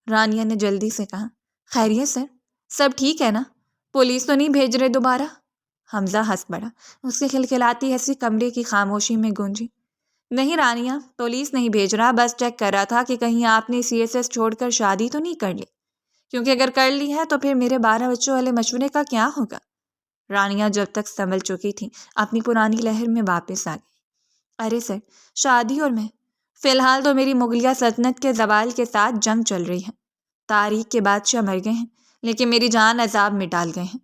رانیہ نے جلدی سے کہا۔ خیریت سر؟ سب ٹھیک ہے نا؟ پولیس تو نہیں بھیج رہے دوبارہ؟ حمزہ ہنس پڑا۔ اس کی کھلکھلاتی ہنسی کمرے کی خاموشی میں گونجی۔ نہیں رانیہ، پولیس نہیں بھیج رہا، بس چیک کر رہا تھا کہ کہیں آپ نے CSS چھوڑ کر شادی تو نہیں کر لی، کیونکہ اگر کر لی ہے تو پھر میرے 12 بچوں والے مشورے کا کیا ہوگا؟ رانیہ جب تک سنبھل چکی تھی اپنی پرانی لہر میں واپس آ گئی۔ ارے سر، شادی اور میں، فی الحال تو میری مغلیہ سلطنت کے زوال کے ساتھ جنگ چل رہی ہے۔ تاریخ کے بادشاہ مر گئے ہیں لیکن میری جان عذاب میں ڈال گئے ہیں۔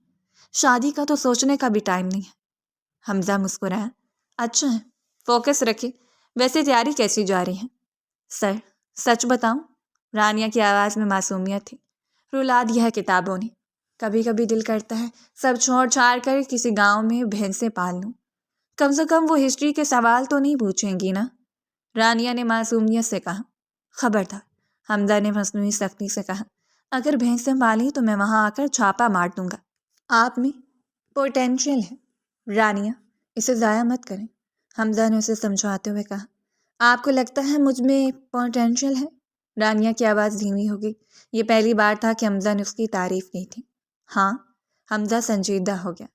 شادی کا تو سوچنے کا بھی ٹائم نہیں ہے۔ حمزہ مسکرایا۔ اچھا ہے، فوکس رکھے۔ ویسے تیاری کیسی جا رہی ہے؟ سر، سچ بتاؤں؟ رانیہ کی آواز میں معصومیت تھی۔ رلا دیا ہے کتابوں نے۔ کبھی کبھی دل کرتا ہے سب چھوڑ چھاڑ کر کسی گاؤں میں بھینسیں پال لوں۔ کم سے کم وہ ہسٹری کے سوال تو نہیں پوچھیں گی نا؟ رانیہ نے معصومیت سے کہا۔ خبردار، حمزہ نے مصنوعی سختی سے کہا۔ اگر بھینسیں پالیں تو میں وہاں آ کر چھاپا مار دوں گا۔ آپ میں پوٹینشیل ہے رانیہ، اسے ضائع مت کریں، حمزہ نے اسے سمجھاتے ہوئے کہا۔ آپ کو لگتا ہے مجھ میں پوٹینشیل ہے؟ رانیہ کی آواز دھیمی ہو گئی۔ یہ پہلی بار تھا کہ حمزہ نے اس کی تعریف کی تھی۔ ہاں، حمزہ سنجیدہ ہو گیا۔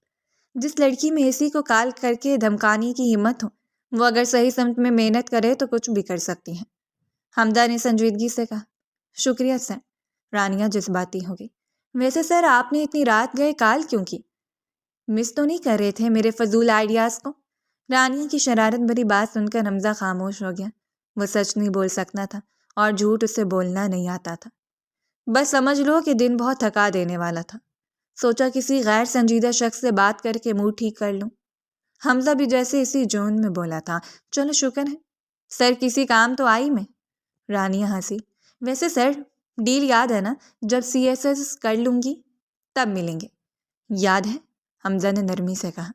جس لڑکی میں اسی کو کال کر کے دھمکانے کی ہمت ہو، وہ اگر صحیح سمت میں محنت کرے تو کچھ بھی کر سکتی ہے۔ حمزہ نے سنجیدگی سے کہا۔ شکریہ سر۔ رانیہ جذباتی ہو گئی۔ ویسے سر، آپ نے اتنی رات گئے کال کیوں کی؟ مس تو نہیں کر رہے تھے میرے فضول آئیڈیاز کو؟ رانیہ کی شرارت بھری بات سن کر حمزہ خاموش ہو گیا۔ وہ سچ نہیں بول سکتا تھا اور جھوٹ اسے بولنا نہیں آتا تھا۔ بس سمجھ لو کہ دن بہت تھکا دینے والا تھا۔ سوچا کسی غیر سنجیدہ شخص سے بات کر کے موڈ ٹھیک کر لوں۔ حمزہ بھی جیسے اسی جون میں بولا تھا۔ چلو شکر ہے سر، کسی کام تو آئی میں۔ رانیہ ہنسی۔ ویسے سر، ڈیل یاد ہے نا؟ جب CSS کر لوں گی تب ملیں گے۔ یاد ہے، حمزہ نے نرمی سے کہا۔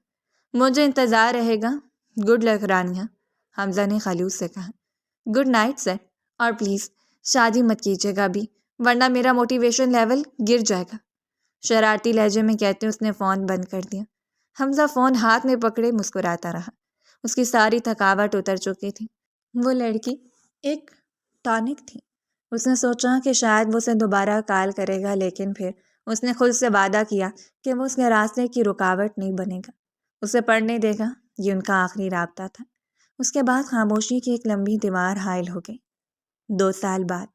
مجھے انتظار رہے گا۔ گڈ لک رانیہ، حمزہ نے خلوص سے کہا۔ گڈ نائٹ سر، اور پلیز شادی مت کیجیے گا ابھی، ورنہ میرا موٹیویشن لیول گر جائے گا۔ شرارتی لہجے میں کہتے اس نے فون بند کر دیا۔ حمزہ فون ہاتھ میں پکڑے مسکراتا رہا۔ اس کی ساری تھکاوٹ اتر چکی تھی۔ وہ لڑکی ایک ٹانک تھی۔ اس نے سوچا کہ شاید وہ اسے دوبارہ کال کرے گا، لیکن پھر اس نے خود سے وعدہ کیا کہ وہ اس کے راستے کی رکاوٹ نہیں بنے گا، اسے پڑھنے دے گا۔ یہ ان کا آخری رابطہ تھا۔ اس کے بعد خاموشی کی ایک لمبی دیوار حائل ہو گئی۔ 2 سال بعد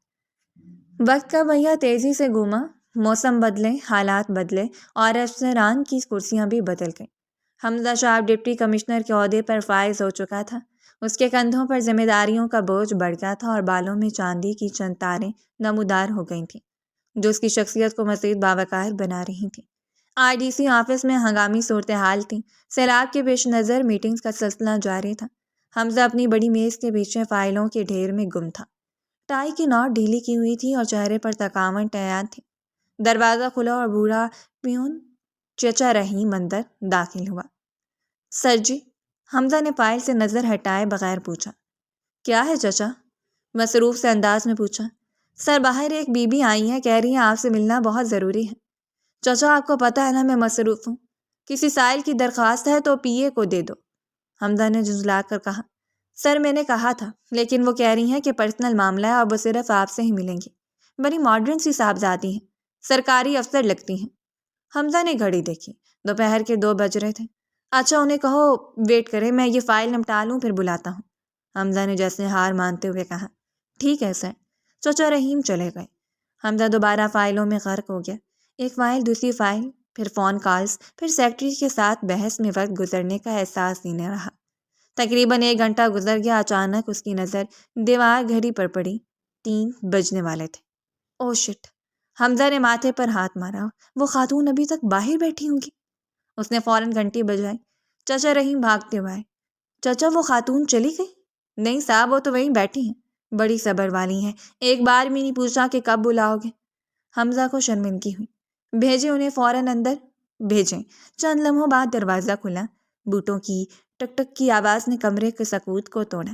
وقت کا پہیہ تیزی سے گھوما۔ موسم بدلے، حالات بدلے اور افسران کی کرسیاں بھی بدل گئیں۔ حمزہ شاہ ڈپٹی کمشنر کے عہدے پر فائز ہو چکا تھا۔ اس کے کندھوں پر ذمہ داریوں کا بوجھ بڑھ گیا تھا اور بالوں میں چاندی کی چند تاریں نمودار ہو گئی تھیں جو اس کی شخصیت کو مزید باوقار بنا رہی تھیں۔ RDC آفس میں ہنگامی صورتحال تھی۔ سیلاب کے پیش نظر میٹنگز کا سلسلہ جاری تھا۔ حمزہ اپنی بڑی میز کے پیچھے فائلوں کے ڈھیر میں گم تھا۔ ٹائی کی نوٹ ڈھیلی کی ہوئی تھی اور چہرے پر تکاوٹ عیاں تھی۔ دروازہ کھلا اور بوڑھا پیون چچا رحیم اندر داخل ہوا۔ سر جی، حمزہ نے فائل سے نظر ہٹائے بغیر پوچھا۔ کیا ہے چچا؟ مصروف سے انداز میں پوچھا۔ سر، باہر ایک بی بی آئی ہیں، کہہ رہی ہیں آپ سے ملنا بہت ضروری ہے۔ چچا، آپ کو پتہ ہے نا میں مصروف ہوں، کسی سائل کی درخواست ہے تو PA کو دے دو۔ حمزہ نے جھنجھلا کر کہا۔ سر، میں نے کہا تھا، لیکن وہ کہہ رہی ہیں کہ پرسنل معاملہ ہے اور وہ صرف آپ سے ہی ملیں گی۔ بڑی ماڈرن سی صاحبزادی ہیں، سرکاری افسر لگتی ہیں۔ حمزہ نے گھڑی دیکھی، دوپہر کے 2 بج رہے تھے۔ اچھا، انہیں کہو ویٹ کرے، میں یہ فائل نمٹا لوں پھر بلاتا ہوں، حمزہ نے جیسے ہار مانتے ہوئے کہا۔ ٹھیک ہے سر۔ چچا رحیم چلے گئے۔ حمزہ دوبارہ فائلوں میں غرق ہو گیا۔ ایک فائل، دوسری فائل، پھر فون کالز، پھر سیکرٹری کے ساتھ بحث میں وقت گزرنے کا احساس ہی نہ رہا۔ تقریباً 1 گھنٹہ گزر گیا۔ اچانک اس کی نظر دیوار گھڑی پر پڑی۔ 3 بجنے والے تھے۔ او شٹ! حمزہ نے ماتھے پر ہاتھ مارا۔ وہ خاتون ابھی تک باہر بیٹھی ہوں گی۔ اس نے فوراً گھنٹی بجائی۔ چچا رحیم بھاگتے ہوئے آئے۔ چچا، وہ خاتون چلی گئی؟ نہیں صاحب، وہ تو وہیں بیٹھی ہیں، بڑی صبر والی ہیں، ایک بار بھی نہیں پوچھا کہ کب بلاؤ گے۔ حمزہ کو شرمندگی ہوئی۔ بھیجیں انہیں فوراً اندر۔ بھیجیں۔ چند لمحوں بعد دروازہ کھلا۔ بوٹوں کی ٹک ٹک کی آواز نے کمرے کے سکوت کو توڑا۔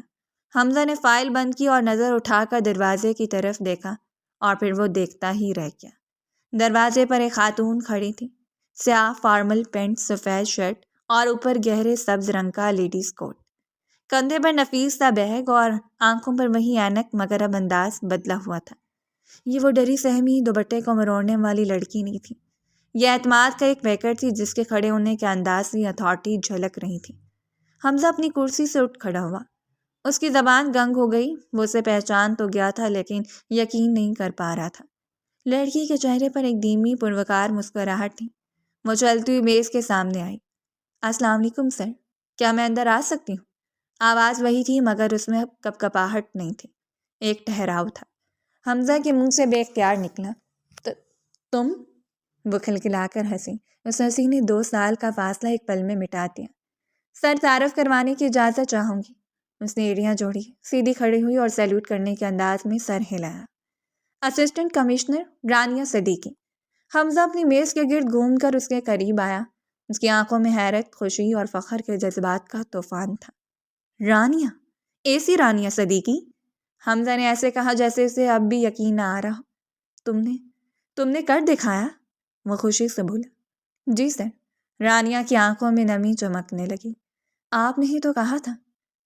حمزہ نے فائل بند کی اور نظر اٹھا کر دروازے کی طرف دیکھا اور پھر وہ دیکھتا ہی رہ گیا۔ دروازے پر ایک خاتون کھڑی تھی، سیاہ فارمل پینٹ، سفید شرٹ اور اوپر گہرے سبز رنگ کا لیڈیز کوٹ۔ کندھے پر نفیس سا بیگ اور آنکھوں پر وہی اینک، مگر اب انداز بدلا ہوا تھا۔ یہ وہ ڈری سہمی دوپٹے کو مروڑنے والی لڑکی نہیں تھی۔ یہ اعتماد کا ایک پیکر تھی جس کے کھڑے ہونے کے انداز سے اتھارٹی جھلک رہی تھی۔ حمزہ اپنی کرسی سے اٹھ کھڑا ہوا۔ اس کی زبان گنگ ہو گئی۔ وہ اسے پہچان تو گیا تھا لیکن یقین نہیں کر پا رہا تھا۔ لڑکی کے چہرے پر ایک دھیمی پروکار مسکراہٹ تھی۔ وہ چلتی ہوئی میز کے سامنے آئی۔ السلام علیکم سر، کیا میں اندر آ سکتی ہوں؟ آواز وہی تھی مگر اس میں کپکپاہٹ نہیں تھی، ایک ٹھہراؤ تھا۔ حمزہ کے منہ سے بے اختیار نکلا، تم؟ وہ کھلکھلا کر ہنسی۔ اس ہنسی نے 2 سال کا فاصلہ ایک پل میں مٹا دیا۔ سر، تعارف کروانے کی اجازت چاہوں گی۔ اس نے ایڑیاں جوڑی، سیدھی کھڑی ہوئی اور سیلوٹ کرنے کے انداز میں سر ہلایا۔ Assistant commissioner Rania Siddiqui. حمزہ اپنی میز کے گرد گھوم کر اس کے قریب آیا۔ اس کی آنکھوں میں حیرت، خوشی اور فخر کے جذبات کا طوفان تھا۔ رانیہ؟ ایسی رانیہ صدیقی؟ حمزہ نے ایسے کہا جیسے اسے اب بھی یقین نہ آ رہا۔ تم نے کر دکھایا؟ وہ خوشی سے بولا۔ جی سر۔ رانیہ کی آنکھوں میں نمی چمکنے لگی۔ آپ نے ہی تو کہا تھا۔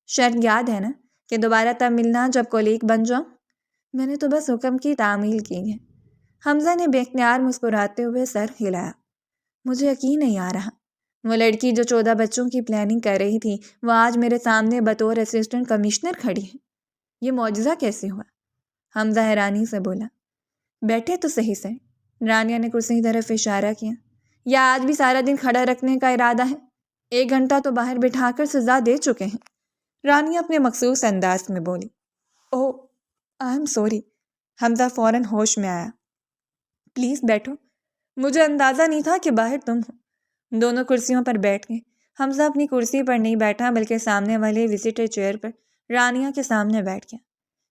شرط یاد ہے نا کہ دوبارہ تب ملنا جب کولیگ بن جاؤں؟ میں نے تو بس حکم کی تعمیل کی ہے۔ حمزہ نے بے اختیار مسکراتے ہوئے سر ہلایا۔ مجھے یقین نہیں آ رہا۔ وہ لڑکی جو 14 بچوں کی پلاننگ کر رہی تھی وہ آج میرے سامنے بطور اسسٹنٹ کمشنر کھڑی ہے۔ یہ معجزہ کیسے ہوا؟ حمزہ حیرانی سے بولا۔ بیٹھے تو صحیح سر۔ رانیہ نے کرسی کی طرف اشارہ کیا۔ یا آج بھی سارا دن کھڑا رکھنے کا ارادہ ہے؟ 1 گھنٹہ تو باہر بٹھا کر سزا دے چکے ہیں۔ رانیہ اپنے مخصوص انداز میں بولی۔ اوہ، آئی ایم سوری۔ حمزہ فوراً ہوش میں آیا۔ پلیز بیٹھو، مجھے اندازہ نہیں تھا کہ باہر تم ہو۔ دونوں کرسیوں پر بیٹھ گئے۔ حمزہ اپنی کرسی پر نہیں بیٹھا بلکہ سامنے والے وزٹر چیئر پر رانیہ کے سامنے بیٹھ گیا۔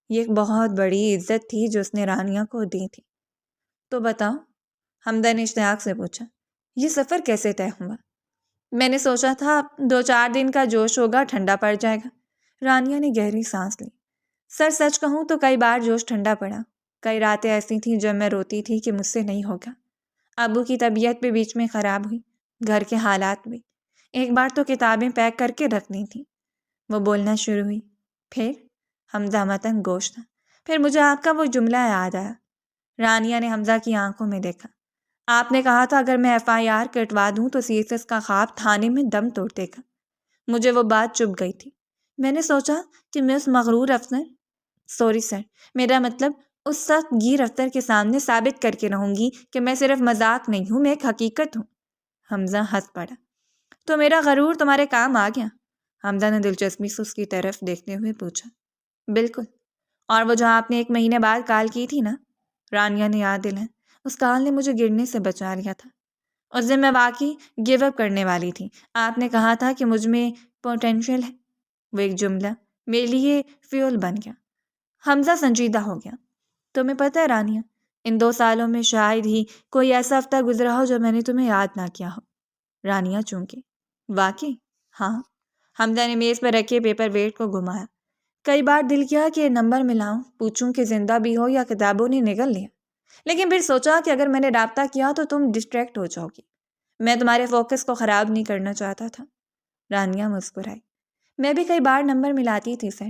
یہ ایک بہت بڑی عزت تھی جو اس نے رانیہ کو دی تھی۔ تو بتاؤ، حمزہ نے اشتیاق سے پوچھا، یہ سفر کیسے طے ہوا؟ میں نے سوچا تھا 2-4 دن کا جوش ہوگا، ٹھنڈا پڑ جائے گا۔ رانیہ نے گہری سانس لی۔ سر، سچ کہوں تو کئی بار جوش ٹھنڈا پڑا۔ کئی راتیں ایسی تھیں جب میں روتی تھی کہ مجھ سے نہیں ہوگا۔ ابو کی طبیعت بھی بیچ میں خراب ہوئی، گھر کے حالات بھی۔ ایک بار تو کتابیں پیک کر کے رکھنی تھی۔ وہ بولنا شروع ہوئی۔ پھر؟ حمزہ متن گوش تھا۔ پھر مجھے آپ کا وہ جملہ یاد آیا۔ رانیہ نے حمزہ کی آنکھوں میں دیکھا۔ آپ نے کہا تھا اگر میں FIR کٹوا دوں تو CSS کا خواب تھانے میں دم توڑ دے گا۔ مجھے وہ بات چبھ گئی تھی۔ میں نے سوچا کہ میں اس مغرور افسر، سوری سر، میرا مطلب اس سخت گیر افسر کے سامنے ثابت کر کے رہوں گی کہ میں صرف مذاق نہیں ہوں، میں ایک حقیقت ہوں۔ حمزہ ہنس پڑا۔ تو میرا غرور تمہارے کام آ گیا؟ حمزہ نے دلچسپی سے اس کی طرف دیکھتے ہوئے پوچھا۔ بالکل۔ اور وہ جو آپ نے 1 مہینے بعد کال کی تھی نا؟ رانیہ نے یاد دلایا۔ اس کال نے مجھے گرنے سے بچا لیا تھا۔ اس دن میں واقعی گیو اپ کرنے والی تھی۔ آپ نے کہا تھا کہ مجھ میں پوٹینشیل ہے۔ وہ ایک جملہ میرے لیے فیول بن گیا۔ حمزہ سنجیدہ ہو گیا۔ تمہیں پتہ ہے رانیہ، ان 2 سالوں میں شاید ہی کوئی ایسا ہفتہ گزرا ہو جو میں نے تمہیں یاد نہ کیا ہو۔ رانیہ چونکے۔ واقعی؟ ہاں۔ حمزہ نے میز پر رکھے پیپر ویٹ کو گھمایا۔ کئی بار دل کیا کہ نمبر ملاؤں، پوچھوں کہ زندہ بھی ہو یا کتابوں نے نگل لیا، لیکن پھر سوچا کہ اگر میں نے رابطہ کیا تو تم ڈسٹریکٹ ہو جاؤ گی۔ میں تمہارے فوکس کو خراب نہیں کرنا چاہتا تھا۔ رانیہ مسکرائی۔ میں بھی کئی بار نمبر ملاتی تھی سر۔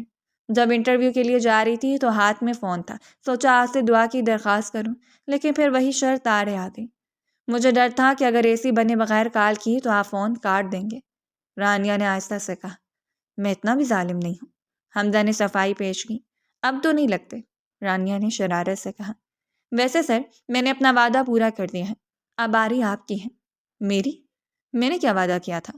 جب انٹرویو کے لیے جا رہی تھی تو ہاتھ میں فون تھا، سوچا آج سے دعا کی درخواست کروں، لیکن پھر وہی شرط آڑے آ گئی۔ مجھے ڈر تھا کہ اگر AC بنے بغیر کال کی تو آپ فون کاٹ دیں گے۔ رانیہ نے آہستہ سے کہا۔ میں اتنا بھی ظالم نہیں ہوں۔ حمزہ نے صفائی پیش کی۔ اب تو نہیں لگتے، رانیہ نے شرارت سے کہا۔ ویسے سر، میں نے اپنا وعدہ پورا کر دیا ہے، اب باری آپ کی ہے۔ میری؟ میں نے کیا وعدہ کیا تھا؟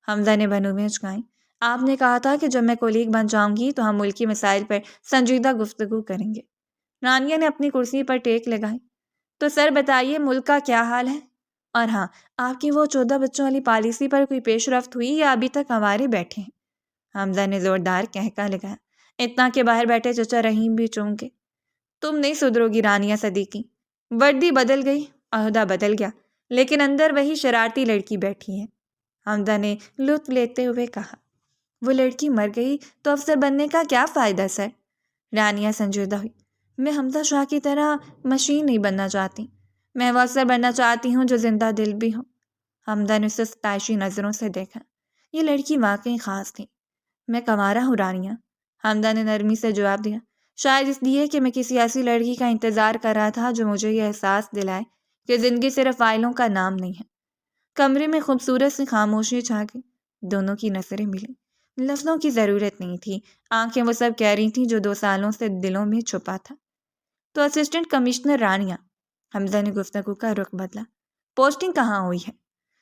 حمزہ نے بنو چکائیں۔ آپ نے کہا تھا کہ جب میں کولیگ بن جاؤں گی تو ہم ملکی مسائل پر سنجیدہ گفتگو کریں گے۔ رانیہ نے اپنی کرسی پر ٹیک لگائی۔ تو سر بتائیے ملک کا کیا حال ہے؟ اور ہاں، آپ کی وہ 14 بچوں والی پالیسی پر کوئی پیش رفت ہوئی یا ابھی تک ہمارے بیٹھے ہیں؟ حمزہ نے زوردار کہکا لگایا۔ اتنا کہ باہر بیٹھے چچا رحیم بھی چونکے۔ تم نہیں سدھرو گی رانیہ صدیقی۔ وردی بدل گئی، عہدہ بدل گیا، لیکن اندر وہی شرارتی لڑکی بیٹھی ہے۔ حمزہ نے لطف لیتے ہوئے کہا۔ وہ لڑکی مر گئی تو افسر بننے کا کیا فائدہ سر؟ رانیہ سنجیدہ ہوئی۔ میں حمزہ شاہ کی طرح مشین نہیں بننا چاہتی، میں وہ افسر بننا چاہتی ہوں جو زندہ دل بھی ہو۔ حمزہ نے اسے ستائشی نظروں سے دیکھا۔ یہ لڑکی واقعی خاص تھی۔ میں کنوارا ہوں رانیہ، حمزہ نے نرمی سے جواب دیا، شاید اس لیے کہ میں کسی ایسی لڑکی کا انتظار کر رہا تھا جو مجھے یہ احساس دلائے کہ زندگی صرف فائلوں کا نام نہیں ہے۔ کمرے میں خوبصورت سی خاموشی چھا گئی، دونوں کی نظریں ملیں۔ لفظوں کی ضرورت نہیں تھی، آنکھیں وہ سب کہہ رہی تھیں جو 2 سالوں سے دلوں میں چھپا تھا۔ تو اسسٹنٹ کمشنر رانیہ، حمزہ نے گفتگو کا رخ بدلا، پوسٹنگ کہاں ہوئی ہے؟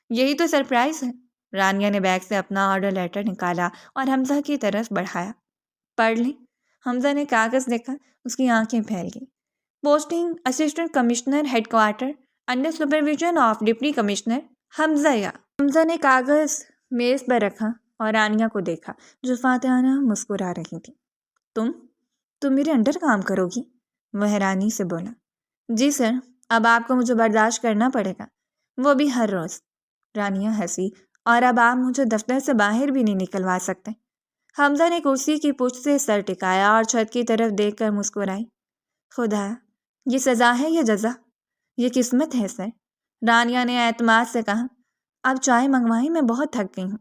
یہی تو سرپرائز ہے۔ رانیہ نے بیگ سے اپنا آرڈر لیٹر نکالا اور حمزہ کی طرف بڑھایا۔ پڑھ لیں۔ حمزہ نے کاغذ دیکھا، اس کی آنکھیں پھیل گئیں۔ Posting assistant commissioner headquarter under supervision of deputy commissioner Hamza یا۔ حمزہ نے کاغذ میز پر رکھا اور رانیہ کو دیکھا جو فاتحانہ مسکرا رہی تھی۔ تم میرے انڈر کام کرو گی؟ وہ حیرانی سے بولا۔ جی سر، اب آپ کو مجھے برداشت کرنا پڑے گا، وہ بھی ہر روز۔ رانیہ ہنسی، اور اب آپ مجھے دفتر سے باہر بھی نہیں نکلوا سکتے۔ حمزہ نے کرسی کی پشت سے سر ٹکایا اور چھت کی طرف دیکھ کر مسکرائی۔ خدا، یہ سزا ہے یا جزا؟ یہ قسمت ہے سر، رانیہ نے اعتماد سے کہا۔ اب چائے منگوائیں، میں بہت تھک گئی ہوں۔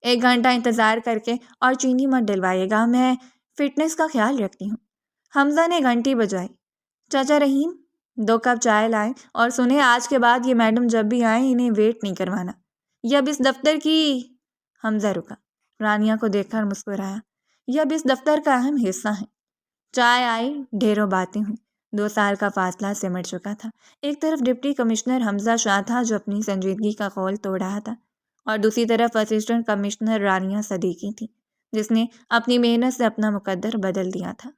1 گھنٹہ انتظار کر کے اور چینی مت ڈلوائیے گا، میں فٹنس کا خیال رکھتی ہوں۔ حمزہ نے گھنٹی بجائی۔ چاچا رحیم 2 کپ چائے لائیں اور سنیں آج کے بعد یہ میڈم جب بھی آئیں انہیں ویٹ نہیں کروانا۔ یہ اب اس دفتر کی… حمزہ رکا، رانیہ کو دیکھ کر مسکرایا۔ یہ اب اس دفتر کا اہم حصہ ہے۔ چائے آئی، ڈھیروں باتیں ہوئیں۔ 2 سال کا فاصلہ سمٹ چکا تھا۔ ایک طرف ڈپٹی کمشنر حمزہ شاہ تھا جو اپنی سنجیدگی کا قول توڑ رہا تھا، اور دوسری طرف اسسٹنٹ کمشنر رانیہ صدیقی تھی جس نے اپنی محنت سے اپنا مقدر بدل دیا تھا۔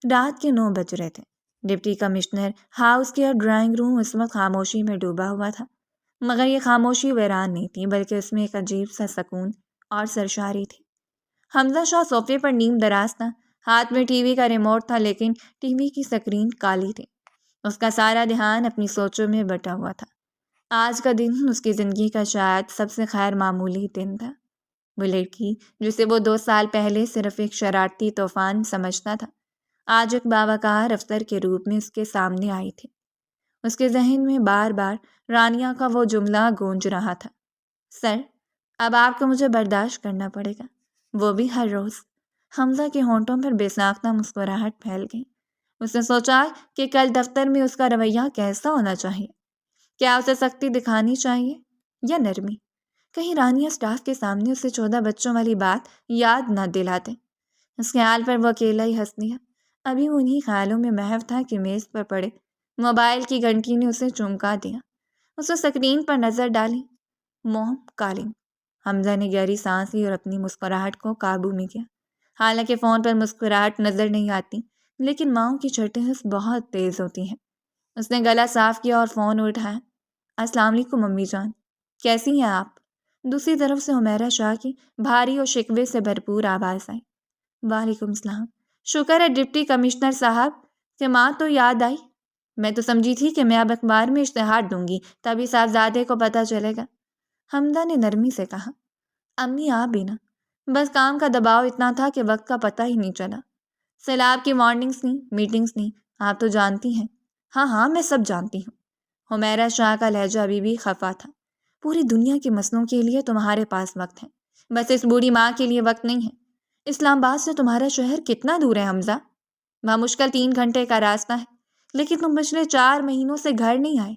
رات کے 9 بج رہے تھے۔ ڈپٹی کمشنر ہاؤس کے ڈرائنگ روم اس وقت خاموشی میں ڈوبا ہوا تھا، مگر یہ خاموشی ویران نہیں تھی بلکہ اس میں ایک عجیب سا سکون اور سرشاری تھی۔ حمزہ شاہ صوفے پر نیم دراز تھا، ہاتھ میں ٹی وی کا ریموٹ تھا، لیکن ٹی وی کی سکرین کالی تھی۔ اس کا سارا دھیان اپنی سوچوں میں بٹا ہوا تھا۔ آج کا دن اس کی زندگی کا شاید سب سے خیر معمولی دن تھا۔ وہ لڑکی جسے وہ 2 سال پہلے صرف ایک شرارتی طوفان سمجھتا تھا، آج ایک باوقار افسر کے روپ میں اس کے سامنے آئی تھی۔ اس کے ذہن میں بار بار رانیہ کا وہ جملہ گونج رہا تھا، سر، اب آپ کو مجھے برداشت کرنا پڑے گا، وہ بھی ہر روز۔ حمزہ کے ہونٹوں پر بے ساختہ مسکراہٹ پھیل گئی۔ اس نے سوچا کہ کل دفتر میں اس کا رویہ کیسا ہونا چاہیے؟ کیا اسے سختی دکھانی چاہیے یا نرمی؟ کہیں رانیہ اسٹاف کے سامنے اسے 14 بچوں والی بات یاد نہ دلاتے۔ اس خیال پر وہ اکیلا ہی ہنس دیا۔ ابھی وہ انہی خیالوں میں محو تھا کہ میز پر پڑے موبائل کی گھنٹی نے اسے چونکا دیا۔ اس نے سکرین پر نظر ڈالی۔ موم کالنگ۔ حمزہ نے گہری سانس لی اور اپنی مسکراہٹ کو قابو میں کیا۔ حالانکہ فون پر مسکراہٹ نظر نہیں آتی، لیکن ماؤں کی چھٹیں بہت تیز ہوتی ہیں۔ اس نے گلا صاف کیا اور فون اٹھایا۔ السلام علیکم امی جان، کیسی ہیں آپ؟ دوسری طرف سے حمیرہ شاہ کی بھاری اور شکوے سے بھرپور آواز آئی۔ وعلیکم السلام، شکر ہے ڈپٹی کمشنر صاحب کہ ماں تو یاد آئی۔ میں تو سمجھی تھی کہ میں اب اخبار میں اشتہار دوں گی تبھی صاحبزادے کو پتہ چلے گا۔ حمزہ نے نرمی سے کہا۔ امی آپ بھی نا، بس کام کا دباؤ اتنا تھا کہ وقت کا پتہ ہی نہیں چلا۔ سیلاب کی وارننگز نہیں، میٹنگز نہیں، آپ تو جانتی ہیں۔ ہاں میں سب جانتی ہوں۔ حمیرہ شاہ کا لہجہ ابھی بھی خفا تھا۔ پوری دنیا کے مسئلوں کے لیے تمہارے پاس وقت ہے، بس اس بوڑھی ماں کے لیے وقت نہیں ہے۔ اسلام آباد سے تمہارا شہر کتنا دور ہے حمزہ؟ وہاں مشکل 3 گھنٹے کا راستہ ہے، لیکن تم پچھلے 4 مہینوں سے گھر نہیں آئے۔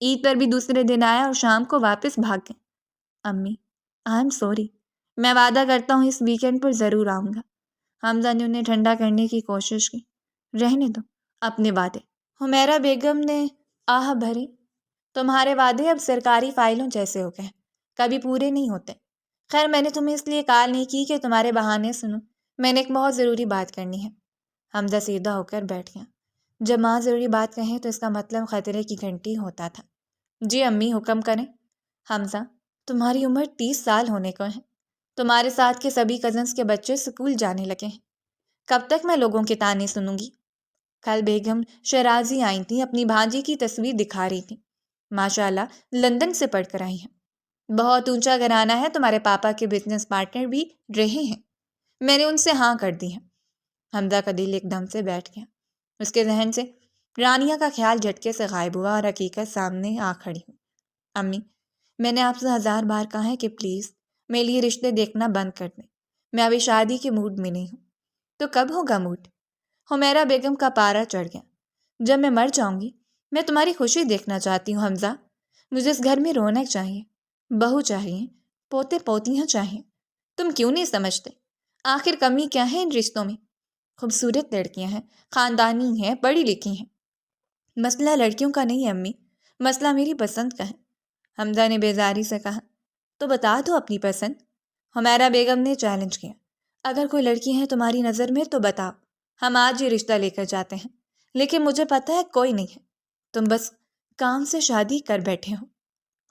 عید پر بھی دوسرے دن آیا اور شام کو واپس بھاگ گئے۔ امی، آئی ایم سوری، میں وعدہ کرتا ہوں اس ویکینڈ پر ضرور آؤں گا۔ حمزہ نے انہیں ٹھنڈا کرنے کی کوشش کی۔ رہنے دو اپنے وعدے، حمیرہ بیگم نے آہ بھری۔ تمہارے وعدے اب سرکاری فائلوں جیسے ہو گئے، کبھی پورے نہیں ہوتے۔ خیر، میں نے تمہیں اس لیے کال نہیں کی کہ تمہارے بہانے سنوں، میں نے ایک بہت ضروری بات کرنی ہے۔ حمزہ سیدھا ہو کر بیٹھ گیا۔ جب ماں ضروری بات کہیں تو اس کا مطلب خطرے کی گھنٹی ہوتا تھا۔ جی امی، حکم کریں۔ حمزہ، تمہاری عمر 30 سال ہونے کو ہے، تمہارے ساتھ کے سبھی کزنس کے بچے اسکول جانے لگے ہیں، کب تک میں لوگوں کے تانے سنوں گی؟ کل بیگم شیرازی آئی تھیں، اپنی بھانجی کی تصویر دکھا رہی تھیں، ماشاءاللہ لندن سے پڑھ کر آئی ہیں، بہت اونچا گھرانہ ہے، تمہارے پاپا کے بزنس پارٹنر بھی رہے ہیں، میں نے ان سے ہاں کر دی ہے۔ حمزہ کا دل ایک دم سے بیٹھ گیا۔ اس کے ذہن سے رانیہ کا خیال جھٹکے سے غائب ہوا اور حقیقت سامنے آ کھڑی ہوئی۔ امی، میں نے آپ سے 1000 بار کہا ہے کہ پلیز میرے لیے رشتے دیکھنا بند کر دیں، میں ابھی شادی کے موڈ میں نہیں ہوں۔ تو کب ہوگا موڈ؟ حمیرہ بیگم کا پارا چڑھ گیا۔ جب میں مر جاؤں گی میں تمہاری خوشی دیکھنا چاہتی ہوں حمزہ. مجھے اس گھر میں رونق چاہیے، بہو چاہیے، پوتے پوتیاں چاہیے. تم کیوں نہیں سمجھتے؟ آخر کمی کیا ہے ان رشتوں میں؟ خوبصورت لڑکیاں ہیں، خاندانی ہیں، پڑھی لکھی ہیں. مسئلہ لڑکیوں کا نہیں ہے امی، مسئلہ میری پسند کا ہے. حمزہ نے بیزاری سے کہا. تو بتا دو اپنی پسند. حمیرہ بیگم نے چیلنج کیا. اگر کوئی لڑکی ہے تمہاری نظر میں تو بتاؤ، ہم آج یہ رشتہ لے کر جاتے ہیں. لیکن مجھے پتہ ہے کوئی نہیں ہے، تم بس کام سے شادی کر بیٹھے ہو.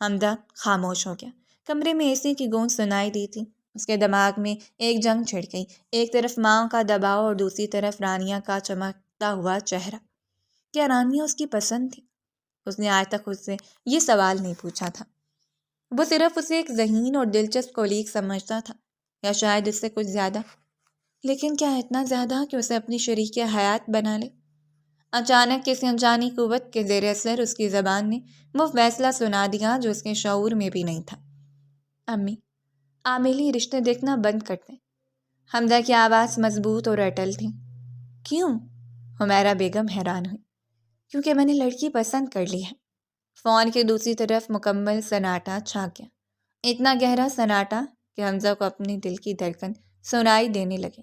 حمزہ خاموش ہو گیا. کمرے میں اے سی کی گونج سنائی دی تھی. اس کے دماغ میں ایک جنگ چھڑ گئی، ایک طرف ماں کا دباؤ اور دوسری طرف رانیہ کا چمکتا ہوا چہرہ. کیا رانیہ اس کی پسند تھی؟ اس نے آج تک خود سے یہ سوال نہیں پوچھا تھا. وہ صرف اسے ایک ذہین اور دلچسپ کولیگ سمجھتا تھا، یا شاید اس سے کچھ زیادہ. لیکن کیا اتنا زیادہ کہ اسے اپنی شریک حیات بنا لے؟ اچانک کسی انجانی قوت کے زیر اثر اس کی زبان نے وہ فیصلہ سنا دیا جو اس کے شعور میں بھی نہیں تھا. امی، عاملی رشتے دیکھنا بند کر دیں. حمزہ کی آواز مضبوط اور اٹل تھی. کیوں؟ حمیرہ بیگم حیران ہوئی. کیونکہ میں نے لڑکی پسند کر لی ہے. فون کی دوسری طرف مکمل سناٹا چھا گیا. اتنا گہرا سناٹا کہ حمزہ کو اپنی دل کی دھڑکن سنائی دینے لگی.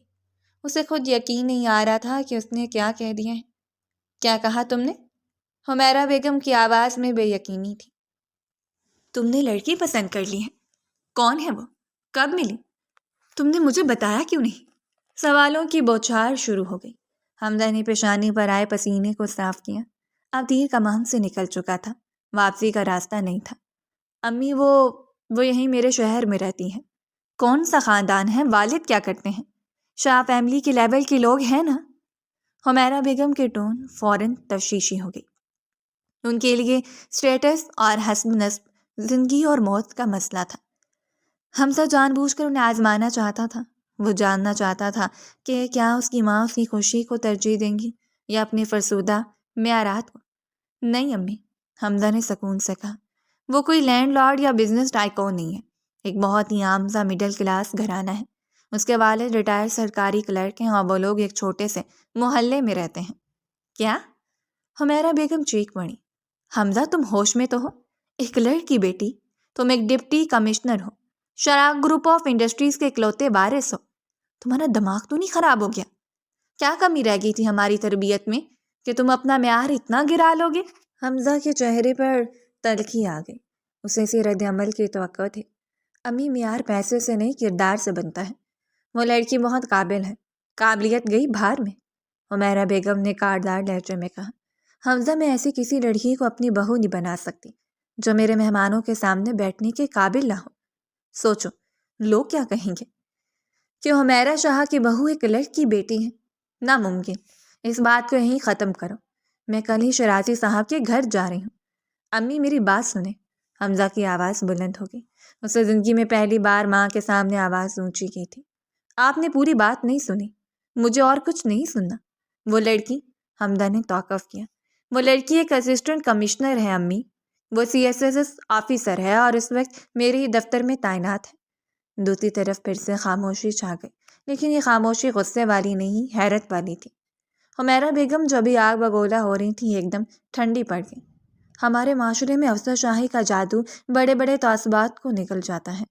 اسے خود یقین نہیں آ رہا تھا کہ اس نے کیا کہہ دیا ہے. کیا کہا تم نے؟ حمیرہ بیگم کی آواز میں بے یقینی تھی. تم نے لڑکی پسند کر لی ہے؟ کون ہے وہ؟ کب ملی؟ تم نے مجھے بتایا کیوں نہیں؟ سوالوں کی بوچھار شروع ہو گئی. حمزہ نے پیشانی پر آئے پسینے کو صاف کیا. اب تیر کمان سے نکل چکا تھا، واپسی کا راستہ نہیں تھا. امی، وہ یہیں میرے شہر میں رہتی ہیں. کون سا خاندان ہے؟ والد کیا کرتے ہیں؟ شاہ فیملی کے لیول کے لوگ ہیں نا؟ حمیرہ بیگم کے ٹون فوراً تشویشی ہو گئی. ان کے لیے اسٹیٹس اور حسب نسب زندگی اور موت کا مسئلہ تھا. حمزہ جان بوجھ کر انہیں آزمانا چاہتا تھا. وہ جاننا چاہتا تھا کہ کیا اس کی ماں اس کی خوشی کو ترجیح دیں گی یا اپنی فرسودہ معیارات کو. نہیں امی، حمزہ نے سکون سے کہا. وہ کوئی لینڈ لارڈ یا بزنس ٹائکون نہیں ہے. ایک بہت ہی عام سا مڈل کلاس گھرانہ ہے. اس کے والد ریٹائر سرکاری کلرک ہیں اور وہ لوگ ایک چھوٹے سے محلے میں رہتے ہیں. کیا؟ حمیرہ بیگم چیخ پڑی. حمزہ، تم ہوش میں تو ہو؟ ایک کلرک کی بیٹی، تم ایک ڈپٹی کمشنر ہو، شراک گروپ آف انڈسٹریز کے اکلوتے وارث ہو. تمہارا دماغ تو نہیں خراب ہو گیا؟ کیا کمی رہ گئی تھی ہماری تربیت میں کہ تم اپنا معیار اتنا گرا لو گے؟ حمزہ کے چہرے پر تلخی آ گئی. اسے اسی رد عمل کی توقع تھی. امی، معیار پیسے سے نہیں کردار سے بنتا ہے. وہ لڑکی بہت قابل ہے، قابلیت گئی بھار میں. حمیرہ بیگم نے کاردار لہجے میں کہا. حمزہ، میں ایسی کسی لڑکی کو اپنی بہو نہیں بنا سکتی جو میرے مہمانوں کے سامنے بیٹھنے کے قابل نہ ہو. سوچو، لوگ کیا کہیں گے کہ حمیرہ شاہ کی بہو ایک کلرک کی بیٹی ہے؟ ناممکن. اس بات کو یہیں ختم کرو. میں کل ہی شرازی صاحب کے گھر جا رہی ہوں. امی، میری بات سنیں. حمزہ کی آواز بلند ہو گئی. اسے زندگی میں پہلی بار ماں کے سامنے آواز اونچی کی تھی. آپ نے پوری بات نہیں سنی. مجھے اور کچھ نہیں سننا. وہ لڑکی، حمزہ نے توقف کیا. وہ لڑکی ایک اسسٹنٹ کمشنر ہے امی. وہ CSS آفیسر ہے اور اس وقت میرے ہی دفتر میں تعینات ہے. دوسری طرف پھر سے خاموشی چھا گئی، لیکن یہ خاموشی غصے والی نہیں، حیرت والی تھی. حمیرہ بیگم جو بھی آگ بگولا ہو رہی تھی ایک دم ٹھنڈی پڑ گئی. ہمارے معاشرے میں افسر شاہی کا جادو بڑے بڑے تعصبات کو نکل جاتا ہے.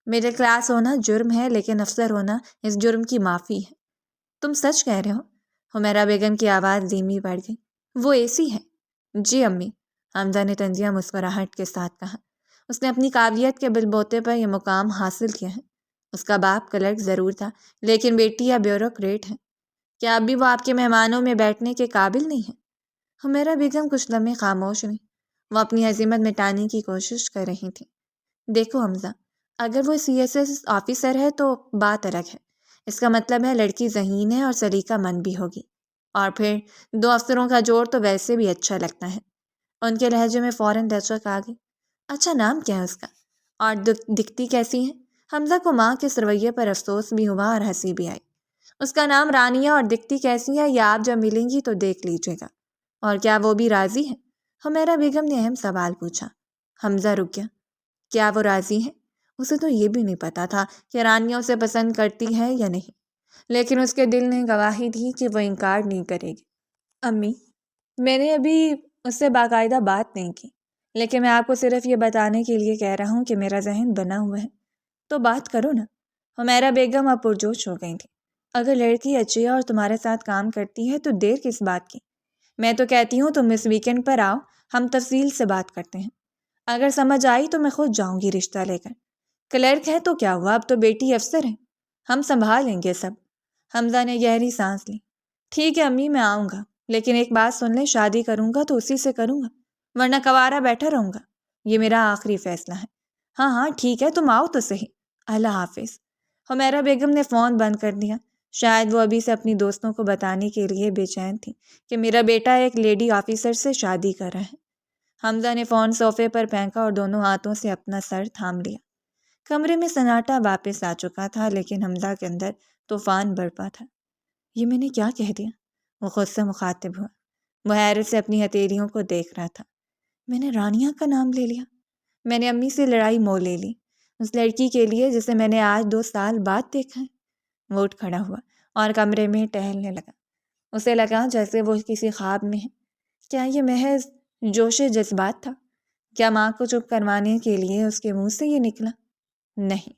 مڈل کلاس ہونا جرم ہے، لیکن افسر ہونا اس جرم کی معافی ہے. تم سچ کہہ رہے ہو؟ حمیرہ بیگم کی آواز دھیمی پڑ گئی. وہ ایسی ہے؟ جی امی، حمزہ نے طنزیہ مسکراہٹ کے ساتھ کہا. اس نے اپنی قابلیت کے بل بوتے پر یہ مقام حاصل کیا ہے. اس کا باپ کلرک ضرور تھا، لیکن بیٹی یا بیوروکریٹ ہے. کیا اب بھی وہ آپ کے مہمانوں میں بیٹھنے کے قابل نہیں ہے؟ حمیرہ بیگم کچھ لمحے خاموش ہوئی. وہ اپنی عظمت مٹانے کی کوشش کر رہی تھی. دیکھو حمزہ، اگر وہ CSS آفیسر ہے تو بات الگ ہے. اس کا مطلب ہے لڑکی ذہین ہے اور سلیقہ مند بھی ہوگی. اور پھر 2 افسروں کا جوڑ تو ویسے بھی اچھا لگتا ہے. ان کے لہجے میں فوراً دھچک آ گئی. اچھا، نام کیا ہے اس کا؟ اور دکھتی کیسی ہے؟ حمزہ کو ماں کے اس رویے پر افسوس بھی ہوا اور ہنسی بھی آئی. اس کا نام رانیہ، اور دکھتی کیسی ہے یہ آپ جب ملیں گی تو دیکھ لیجیے گا. اور کیا وہ بھی راضی ہے؟ حمیرہ بیگم نے اہم سوال پوچھا. حمزہ رک گیا. کیا وہ راضی ہے؟ اسے تو یہ بھی نہیں پتا تھا کہ رانیہ اسے پسند کرتی ہے یا نہیں، لیکن اس کے دل نے گواہی دی کہ وہ انکار نہیں کرے گی. امی، میں نے ابھی اس سے باقاعدہ بات نہیں کی، لیکن میں آپ کو صرف یہ بتانے کے لیے کہہ رہا ہوں کہ میرا ذہن بنا ہوا ہے۔ تو بات کرو نا۔ حمیرہ بیگم اب پرجوش ہو گئی تھی۔ اگر لڑکی اچھی ہے اور تمہارے ساتھ کام کرتی ہے تو دیر کس بات کی؟ میں تو کہتی ہوں تم اس ویکنڈ پر آؤ، ہم تفصیل سے بات کرتے ہیں۔ اگر سمجھ آئی تو میں خود جاؤں گی رشتہ لے کر۔ کلرک ہے تو کیا ہوا، اب تو بیٹی افسر ہے، ہم سنبھال لیں گے سب۔ حمزہ نے گہری سانس لی۔ ٹھیک ہے امی، میں آؤں گا، لیکن ایک بات سن لیں، شادی کروں گا تو اسی سے کروں گا، ورنہ کوارا بیٹھا رہوں گا۔ یہ میرا آخری فیصلہ ہے۔ ہاں ہاں ٹھیک ہے، تم آؤ تو صحیح۔ اللہ حافظ۔ حمیرہ بیگم نے فون بند کر دیا۔ شاید وہ ابھی سے اپنی دوستوں کو بتانے کے لیے بے چین تھی کہ میرا بیٹا ایک لیڈی آفیسر سے شادی کر رہا ہے۔ حمزہ نے فون صوفے پر پھینکا اور دونوں ہاتھوں سے اپنا سر تھام لیا۔ کمرے میں سناٹا واپس آ چکا تھا، لیکن حمزہ کے اندر طوفان برپا تھا۔ یہ میں نے کیا کہہ دیا؟ وہ خود سے مخاطب ہوا۔ وہ حیرت سے اپنی ہتھیلیوں کو دیکھ رہا تھا۔ میں نے رانیہ کا نام لے لیا؟ میں نے امی سے لڑائی مول لے لی، اس لڑکی کے لیے جسے میں نے آج 2 سال بعد دیکھا ہے۔ وہ اٹھ کھڑا ہوا اور کمرے میں ٹہلنے لگا۔ اسے لگا جیسے وہ کسی خواب میں ہے۔ کیا یہ محض جوش جذبات تھا؟ کیا ماں کو چپ کروانے کے لیے اس کے منہ سے یہ نکلا؟ نہیں،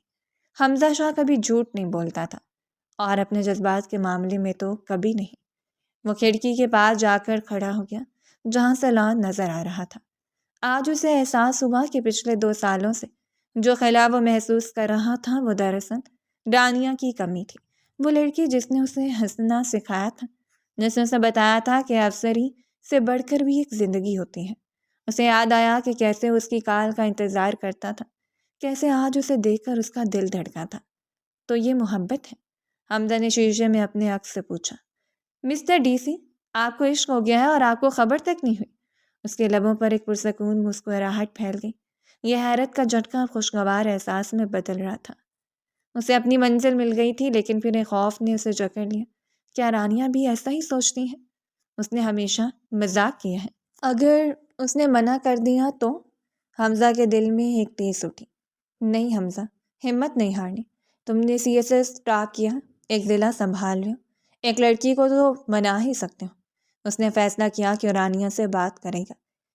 حمزہ شاہ کبھی جھوٹ نہیں بولتا تھا، اور اپنے جذبات کے معاملے میں تو کبھی نہیں۔ وہ کھڑکی کے پاس جا کر کھڑا ہو گیا جہاں سے لان نظر آ رہا تھا۔ آج اسے احساس ہوا کہ پچھلے 2 سالوں سے جو خلا وہ محسوس کر رہا تھا وہ دراصل رانیہ کی کمی تھی۔ وہ لڑکی جس نے اسے ہنسنا سکھایا تھا، جس نے اسے بتایا تھا کہ افسری سے بڑھ کر بھی ایک زندگی ہوتی ہے۔ اسے یاد آیا کہ کیسے اس کی کال کا انتظار کرتا تھا، کیسے آج اسے دیکھ کر اس کا دل دھڑکا تھا۔ تو یہ محبت ہے؟ حمزہ نے شیشے میں اپنے عکس سے پوچھا۔ مسٹر ڈی سی، آپ کو عشق ہو گیا ہے اور آپ کو خبر تک نہیں ہوئی؟ اس کے لبوں پر ایک پرسکون مسکراہٹ پھیل گئی۔ یہ حیرت کا جھٹکا خوشگوار احساس میں بدل رہا تھا۔ اسے اپنی منزل مل گئی تھی، لیکن پھر ایک خوف نے اسے جکڑ لیا۔ کیا رانیہ بھی ایسا ہی سوچتی ہے؟ اس نے ہمیشہ مذاق کیا ہے۔ اگر اس نے منع کر دیا تو؟ حمزہ کے دل میں ایک ٹیس اٹھی۔ نہیں حمزہ، ہمت نہیں ہارنی۔ تم نے سی ایس ایس ٹاپ کیا، ایک ضلع سنبھال رہے ہو، ایک لڑکی کو تو منا ہی سکتے ہو۔ اس نے فیصلہ کیا کہ رانیہ سے بات کرے گا،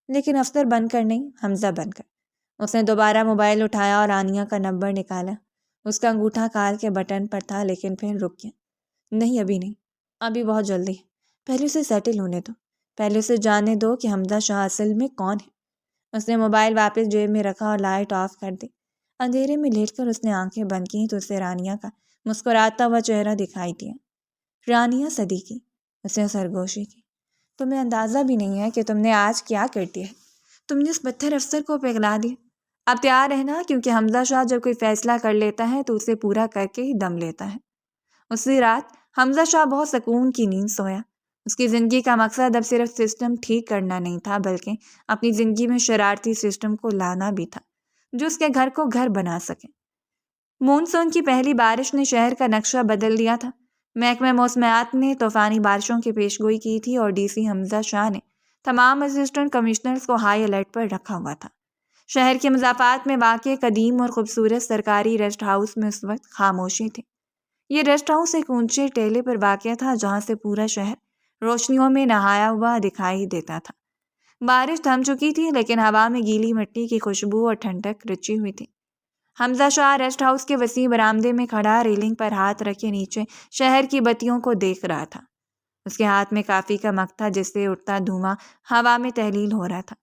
لیکن افسر بن کر نہیں، حمزہ بن کر۔ اس نے دوبارہ موبائل اٹھایا اور رانیہ کا نمبر نکالا۔ اس کا انگوٹھا کال کے بٹن پر تھا، لیکن پھر رک گیا۔ نہیں ابھی نہیں، ابھی بہت جلدی ہے، پہلے اسے سیٹل ہونے دو، پہلے اسے جاننے دو کہ حمزہ شاہ اصل میں کون ہے۔ اس نے موبائل واپس جیب میں رکھا اور لائٹ آف کر دی۔ اندھیرے میں لیٹ کر اس نے آنکھیں بند کیں تو اسے رانیہ کا مسکراتا ہوا چہرہ دکھائی دیا۔ رانیہ صدیقی، اس نے سرگوشی کی، تمہیں اندازہ بھی نہیں ہے کہ تم نے آج کیا کر دیا ہے۔ تم نے اس پتھر افسر کو پگھلا دیا۔ اب تیار رہنا، کیونکہ حمزہ شاہ جب کوئی فیصلہ کر لیتا ہے تو اسے پورا کر کے ہی دم لیتا ہے۔ اسی رات حمزہ شاہ بہت سکون کی نیند سویا۔ اس کی زندگی کا مقصد اب صرف سسٹم ٹھیک کرنا نہیں تھا، بلکہ اپنی زندگی میں شرارتی سسٹم کو لانا بھی تھا جو اس کے گھر کو گھر بنا سکے۔ مونسون کی پہلی بارش نے شہر کا نقشہ بدل دیا تھا۔ محکمہ موسمیات نے طوفانی بارشوں کی پیشگوئی کی تھی اور ڈی سی حمزہ شاہ نے تمام اسسٹنٹ کمشنرز کو ہائی الرٹ پر رکھا ہوا تھا۔ شہر کے مضافات میں واقع قدیم اور خوبصورت سرکاری ریسٹ ہاؤس میں اس وقت خاموشی تھی۔ یہ ریسٹ ہاؤس ایک اونچے ٹیلے پر واقع تھا جہاں سے پورا شہر روشنیوں میں نہایا ہوا دکھائی دیتا تھا۔ بارش تھم چکی تھی، لیکن ہوا میں گیلی مٹی کی خوشبو اور ٹھنڈک رچی ہوئی تھی۔ حمزہ شاہ ریسٹ ہاؤس کے وسیع برآمدے میں کھڑا ریلنگ پر ہاتھ رکھے نیچے شہر کی بتیوں کو دیکھ رہا تھا۔ اس کے ہاتھ میں کافی کا مگ تھا جس سے اٹھتا دھواں ہوا میں تحلیل ہو رہا تھا۔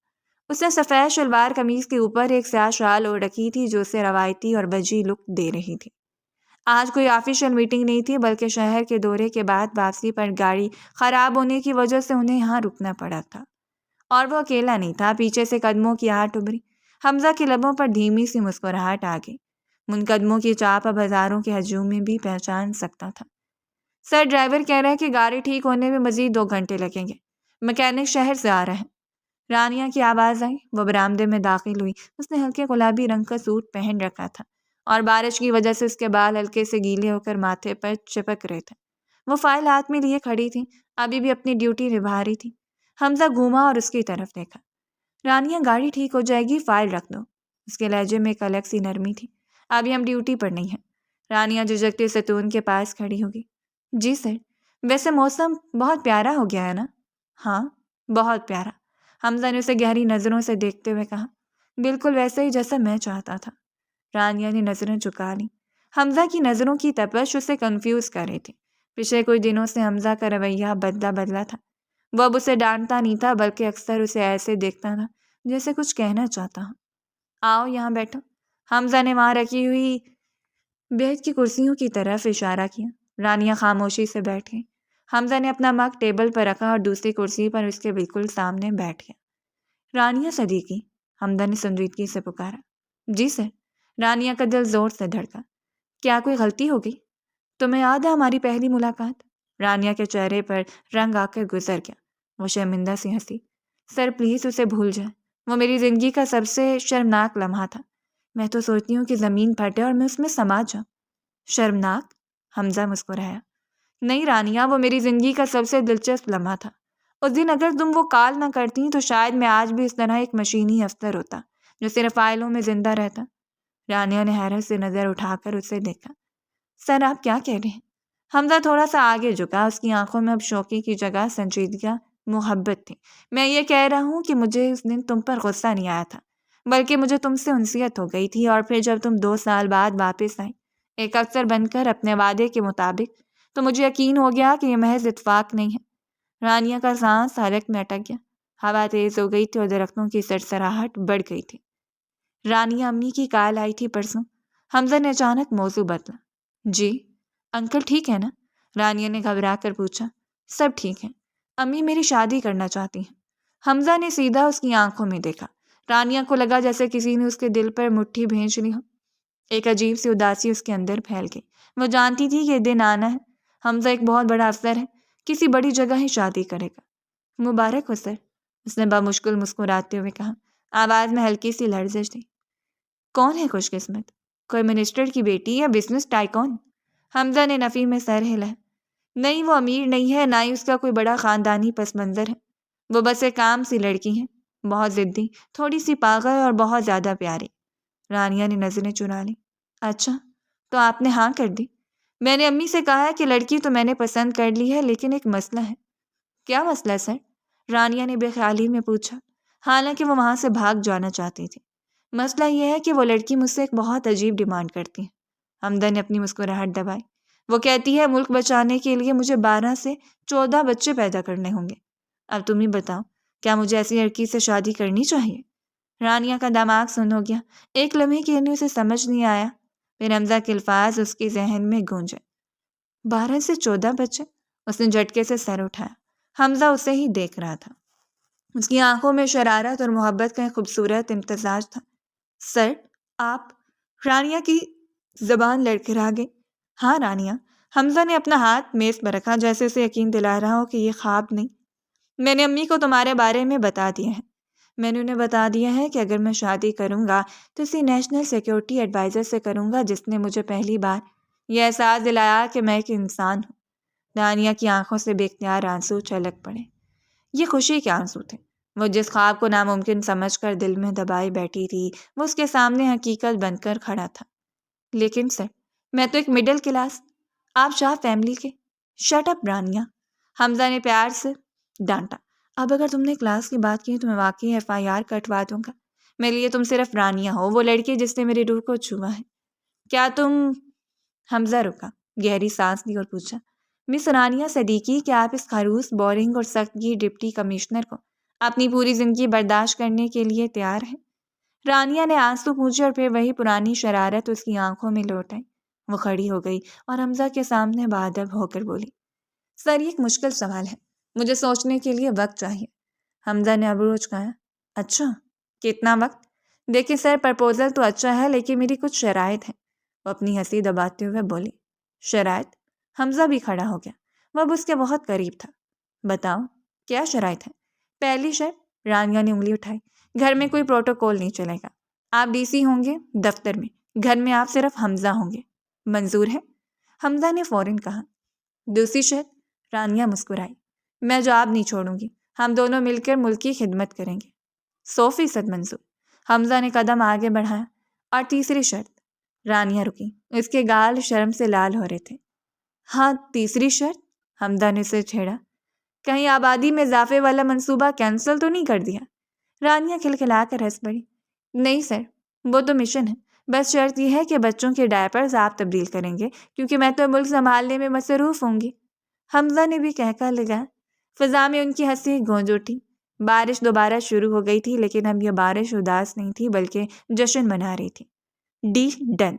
اس نے سفید شلوار قمیض کے اوپر ایک سیاہ شال اوڑھ رکھی تھی جو اسے روایتی اور بجی لک دے رہی تھی۔ آج کوئی آفیشیل میٹنگ نہیں تھی، بلکہ شہر کے دورے کے بعد واپسی پر گاڑی خراب ہونے کی وجہ سے انہیں یہاں رکنا پڑا تھا۔ اور وہ اکیلا نہیں تھا، پیچھے سے قدموں کی آہٹ ابھری۔ حمزہ کے لبوں پر دھیمی سی مسکراہٹ آ گئی۔ ان قدموں کی چاپ اب ہزاروں کے ہجوم میں بھی پہچان سکتا تھا۔ سر، ڈرائیور کہہ رہا ہے کہ گاڑی ٹھیک ہونے میں مزید 2 گھنٹے لگیں گے، میکینک شہر سے آ رہا ہے۔ رانیہ کی آواز آئی۔ وہ برآمدے میں داخل ہوئی۔ اس نے ہلکے گلابی رنگ کا سوٹ پہن رکھا تھا اور بارش کی وجہ سے اس کے بال ہلکے سے گیلے ہو کر ماتھے پر چپک رہے تھے۔ وہ فائل ہاتھ میں لیے کھڑی تھی، ابھی بھی اپنی ڈیوٹی نبھا رہی تھی۔ حمزہ گھوما اور اس کی طرف دیکھا۔ رانیہ، گاڑی ٹھیک ہو جائے گی، فائل رکھ دو۔ اس کے لہجے میں ایک الگ سی نرمی تھی۔ ابھی ہم ڈیوٹی پر نہیں ہیں۔ رانیہ جھجکتے ستون کے پاس کھڑی ہوگی۔ جی سر، ویسے موسم بہت پیارا ہو گیا ہے نا؟ ہاں، بہت پیارا۔ حمزہ نے اسے گہری نظروں سے دیکھتے ہوئے کہا۔ بالکل ویسے ہی جیسا میں چاہتا تھا۔ رانیہ نے نظریں جھکا لیں۔ حمزہ کی نظروں کی تپش اسے کنفیوز کر رہی تھی۔ پچھلے کچھ دنوں سے حمزہ کا رویہ بدلا تھا۔ وہ اب اسے ڈانٹتا نہیں تھا بلکہ اکثر اسے ایسے دیکھتا تھا جیسے کچھ کہنا چاہتا ہوں۔ آؤ یہاں بیٹھو۔ حمزہ نے وہاں رکھی ہوئی بیت کی کرسیوں کی طرف اشارہ کیا۔ رانیہ خاموشی سے بیٹھ گئی۔ حمزہ نے اپنا مگ ٹیبل پر رکھا اور دوسری کرسی پر اس کے بالکل سامنے بیٹھ گیا۔ رانیہ صدیقی، حمزہ نے سنجیدگی سے پکارا۔ جی سر۔ رانیہ کا دل زور سے دھڑکا۔ کیا کوئی غلطی ہو گئی؟ تمہیں یاد ہے ہماری پہلی ملاقات؟ رانیہ کے چہرے پر رنگ آ کر گزر گیا۔ وہ شرمندہ سی ہنسی۔ سر پلیز اسے بھول جائیں۔ وہ میری زندگی کا سب سے شرمناک لمحہ تھا۔ میں تو سوچتی ہوں کہ زمین پھٹے اور میں اس میں سما جاؤں۔ شرمناک؟ حمزہ مسکرایا۔ نہیں رانیہ، وہ میری زندگی کا سب سے دلچسپ لمحہ تھا۔ اس دن اگر تم وہ کال نہ کرتی تو شاید میں آج بھی اس طرح ایک مشینی افسر ہوتا جو صرف فائلوں میں زندہ رہتا۔ رانیہ نے حیرت سے نظر اٹھا کر اسے دیکھا۔ سر آپ کیا کہہ رہے ہیں؟ حمزہ تھوڑا سا آگے جھکا۔ اس کی آنکھوں میں اب شوقی کی جگہ سنجیدگی محبت تھی۔ میں یہ کہہ رہا ہوں کہ مجھے اس دن تم پر غصہ نہیں آیا تھا بلکہ مجھے تم سے انسیت ہو گئی تھی، اور پھر جب تم 2 سال بعد واپس آئی ایک افسر بن کر اپنے وعدے کے مطابق، تو مجھے یقین ہو گیا کہ یہ محض اتفاق نہیں ہے۔ رانیہ کا سانس حلق میں اٹک گیا۔ ہوا تیز ہو گئی تھی اور درختوں کی سرسراہٹ بڑھ گئی تھی۔ رانیہ امی کی کال آئی تھی پرسوں؟ حمزہ نے اچانک موضوع بدلا۔ جی۔ انکل ٹھیک ہے نا؟ رانیہ نے گھبرا کر پوچھا۔ سب ٹھیک ہے۔ امی میری شادی کرنا چاہتی ہیں۔ حمزہ نے سیدھا اس کی آنکھوں میں دیکھا۔ رانیہ کو لگا جیسے کسی نے اس کے دل پر مٹھی بھیج لی ہو۔ ایک عجیب سی اداسی اس کے اندر پھیل گئی۔ وہ جانتی تھی کہ دن آنا ہے۔ حمزہ ایک بہت بڑا افسر ہے، کسی بڑی جگہ ہی شادی کرے گا۔ مبارک ہو سر، اس نے بمشکل مسکراتے ہوئے کہا۔ آواز میں ہلکی سی لرزش تھی۔ کون ہے خوش قسمت؟ کوئی منسٹر کی بیٹی یا بزنس ٹائکون؟ حمزہ نے نفی میں سر ہلایا۔ نہیں، وہ امیر نہیں ہے، نہ ہی اس کا کوئی بڑا خاندانی پس منظر ہے۔ وہ بس ایک عام سی لڑکی ہے، بہت ضدی، تھوڑی سی پاگل اور بہت زیادہ پیاری۔ رانیہ نے نظریں چرا لیں۔ اچھا، تو آپ نے ہاں کر دی؟ میں نے امی سے کہا ہے کہ لڑکی تو میں نے پسند کر لی ہے، لیکن ایک مسئلہ ہے۔ کیا مسئلہ ہے سر؟ رانیہ نے بے خیالی میں پوچھا، حالانکہ وہ وہاں سے بھاگ جانا چاہتی تھی۔ مسئلہ یہ ہے کہ وہ لڑکی مجھ سے ایک بہت عجیب ڈیمانڈ کرتی ہے۔ حمزہ نے اپنی مسکراہٹ دبائی۔ وہ کہتی ہے ملک بچانے کے لیے مجھے 12 سے 14 بچے پیدا کرنے ہوں گے۔ اب تم ہی بتاؤ، کیا مجھے ایسی لڑکی سے شادی کرنی چاہیے؟ رانیہ کا دماغ سن ہو گیا۔ ایک لمحے کے لیے اسے سمجھ نہیں آیا، پھر حمزہ کے الفاظ اس کے ذہن میں گونجے۔ 12 سے 14 بچے؟ اس نے جھٹکے سے سر اٹھایا۔ حمزہ اسے ہی دیکھ رہا تھا۔ اس کی آنکھوں میں شرارت اور محبت کا ایک خوبصورت امتزاج تھا۔ سر، آپ؟ رانیہ کی زبان لڑکھڑا گئی۔ ہاں رانیہ۔ حمزہ نے اپنا ہاتھ میز پر رکھا جیسے اسے یقین دلا رہا ہو کہ یہ خواب نہیں۔ میں نے امی کو تمہارے بارے میں بتا دیا ہے۔ میں نے انہیں بتا دیا ہے کہ اگر میں شادی کروں گا تو اسی نیشنل سیکیورٹی ایڈوائزر سے کروں گا جس نے مجھے پہلی بار یہ احساس دلایا کہ میں ایک انسان ہوں۔ رانیہ کی آنکھوں سے بے اختیار آنسو چھلک پڑے۔ یہ خوشی کے آنسو تھے۔ وہ جس خواب کو ناممکن سمجھ کر دل میں دبائے بیٹھی تھی وہ اس کے سامنے حقیقت بن کر کھڑا تھا۔ لیکن سر، میں تو ایک مڈل کلاس، آپ شاہ فیملی کے۔ شٹ اپ رانیہ، حمزہ نے پیار سے ڈانٹا۔ اب اگر تم نے کلاس کی بات کی تو میں واقعی FIR کٹوا دوں گا۔ میرے لیے تم صرف رانیہ ہو، وہ لڑکی جس نے میری روح کو چھوا ہے۔ کیا تم… حمزہ رکا، گہری سانس لی اور پوچھا، مس رانیہ صدیقی، کیا آپ اس خروش، بورنگ اور سخت گیر ڈپٹی کمشنر کو اپنی پوری زندگی برداشت کرنے کے لیے تیار ہیں؟ رانیہ نے آنسو پوچھے اور پھر وہی پرانی شرارت اس کی آنکھوں میں لوٹ آئی۔ وہ کھڑی ہو گئی اور حمزہ کے سامنے باادب ہو کر بولی، سر یہ ایک مشکل سوال ہے، مجھے سوچنے کے لیے وقت چاہیے۔ حمزہ نے ابرو اچکایا۔ اچھا، کتنا وقت؟ دیکھیں سر، پرپوزل تو اچھا ہے لیکن میری کچھ شرائط ہیں۔ وہ اپنی ہنسی دباتے ہوئے بولی۔ شرائط؟ حمزہ بھی کھڑا ہو گیا۔ وہ اب اس کے بہت قریب تھا۔ بتاؤ، کیا شرائط ہے؟ پہلی شرط، رانیہ نے انگلی اٹھائی، گھر میں کوئی پروٹوکول نہیں چلے گا۔ آپ DC ہوں گے دفتر میں، گھر میں آپ صرف حمزہ ہوں گے۔ منظور ہے؟ حمزہ نے فوراً کہا۔ دوسری شرط، رانیہ مسکرائی، میں جواب نہیں چھوڑوں گی، ہم دونوں مل کر ملک کی خدمت کریں گے۔ 100% منظور، حمزہ نے قدم آگے بڑھایا۔ اور تیسری شرط؟ رانیہ رکی، اس کے گال شرم سے لال ہو رہے تھے۔ ہاں تیسری شرط، حمزہ نے اسے چھیڑا، کہیں آبادی میں اضافے والا منصوبہ کینسل تو نہیں کر دیا؟ رانیہ کھلکھلا کر ہنس پڑی۔ نہیں سر، وہ تو مشن ہے، بس شرط یہ ہے کہ بچوں کے ڈائپرز آپ تبدیل کریں گے، کیونکہ میں تو ملک سنبھالنے میں مصروف ہوں گی۔ حمزہ نے بھی کہکا لگایا۔ فضا میں ان کی ہنسی گونج اٹھی۔ بارش دوبارہ شروع ہو گئی تھی، لیکن اب یہ بارش اداس نہیں تھی بلکہ جشن منا رہی تھی۔ ڈی ڈن،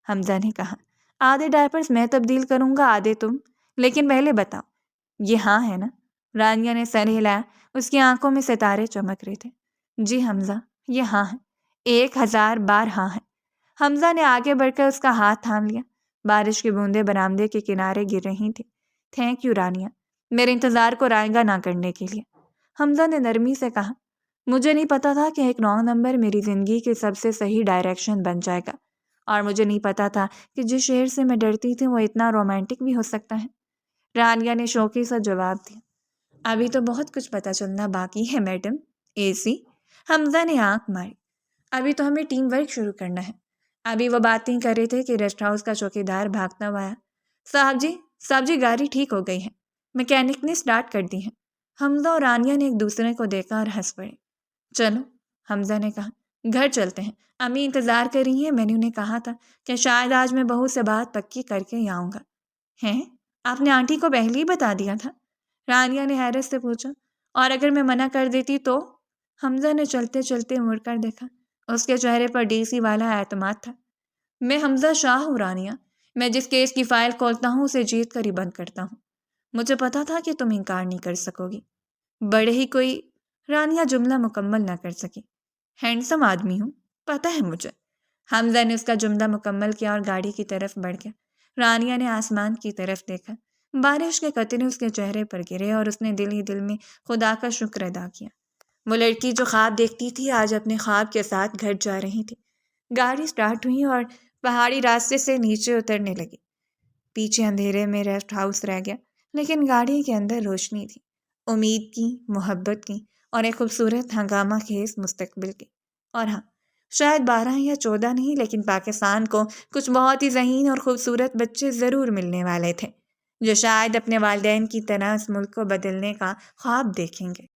حمزہ نے کہا۔ آدھے ڈائپرز میں تبدیل کروں گا، آدھے تم، لیکن پہلے بتاؤ یہ ہاں ہے نا؟ رانیہ نے سر ہلایا، اس کی آنکھوں میں ستارے چمک رہے تھے۔ جی حمزہ، یہ ہاں ہے، 1000 بار ہاں ہے۔ حمزہ نے آگے بڑھ کر اس کا ہاتھ تھام لیا۔ بارش کی بوندیں برآمدے کے کنارے گر رہی تھیں۔ تھینک یو رانیہ، میرے انتظار کو رائیگاں نہ کرنے کے لیے، حمزہ نے نرمی سے کہا۔ مجھے نہیں پتا تھا کہ ایک رانگ نمبر میری زندگی کی سب سے صحیح ڈائریکشن بن جائے گا، اور مجھے نہیں پتا تھا کہ جس شعر سے میں ڈرتی تھی وہ اتنا رومانٹک بھی ہو سکتا ہے۔ رانیہ نے شوقی سا جواب دیا۔ ابھی تو بہت کچھ پتہ چلنا باقی ہے میڈم۔ اے سی، حمزہ نے آنکھ ماری۔ ابھی تو ہمیں ٹیم ورک شروع کرنا ہے۔ ابھی وہ باتیں کر رہے تھے کہ ریسٹ ہاؤس کا چوکیدار بھاگتا ہوا آیا۔ صاحب جی گاڑی ٹھیک ہو گئی ہے، میکینک نے سٹارٹ کر دی ہے۔ حمزہ اور رانیہ نے ایک دوسرے کو دیکھا اور ہنس پڑے۔ چلو، حمزہ نے کہا، گھر چلتے ہیں، امی انتظار کر رہی ہیں، میں نے انہیں کہا تھا کہ شاید آج میں بہو سے بات پکی کر کے ہی آؤں گا۔ ہیں؟ آپ نے آنٹی کو پہلے ہی بتا دیا تھا؟ رانیہ نے حیرت سے پوچھا۔ اور اگر میں منع کر دیتی تو؟ حمزہ نے چلتے چلتے مڑ کر دیکھا۔ اس کے چہرے پر ڈی سی والا اعتماد تھا۔ میں حمزہ شاہ ہوں رانیہ، میں جس کیس کی فائل کھولتا ہوں اسے جیت کر ہی بند کرتا ہوں۔ مجھے پتا تھا کہ تم انکار نہیں کر سکو گی۔ بڑے ہی کوئی، رانیہ جملہ مکمل نہ کر سکی۔ ہینڈسم آدمی ہوں، پتہ ہے مجھے۔ حمزہ نے اس کا جملہ مکمل کیا اور گاڑی کی طرف بڑھ گیا۔ رانیہ نے آسمان کی طرف دیکھا۔ بارش کے قطرے اس کے چہرے پر گرے اور اس نے دل ہی دل میں خدا کا شکر ادا کیا۔ وہ لڑکی جو خواب دیکھتی تھی آج اپنے خواب کے ساتھ گھر جا رہی تھی۔ گاڑی سٹارٹ ہوئی اور پہاڑی راستے سے نیچے اترنے لگی۔ پیچھے اندھیرے میں ریسٹ ہاؤس رہ گیا، لیکن گاڑی کے اندر روشنی تھی، امید کی، محبت کی، اور ایک خوبصورت ہنگامہ خیز مستقبل کی۔ اور ہاں، شاید 12 یا 14 نہیں، لیکن پاکستان کو کچھ بہت ہی ذہین اور خوبصورت بچے ضرور ملنے والے تھے، جو شاید اپنے والدین کی طرح اس ملک کو بدلنے کا خواب دیکھیں گے۔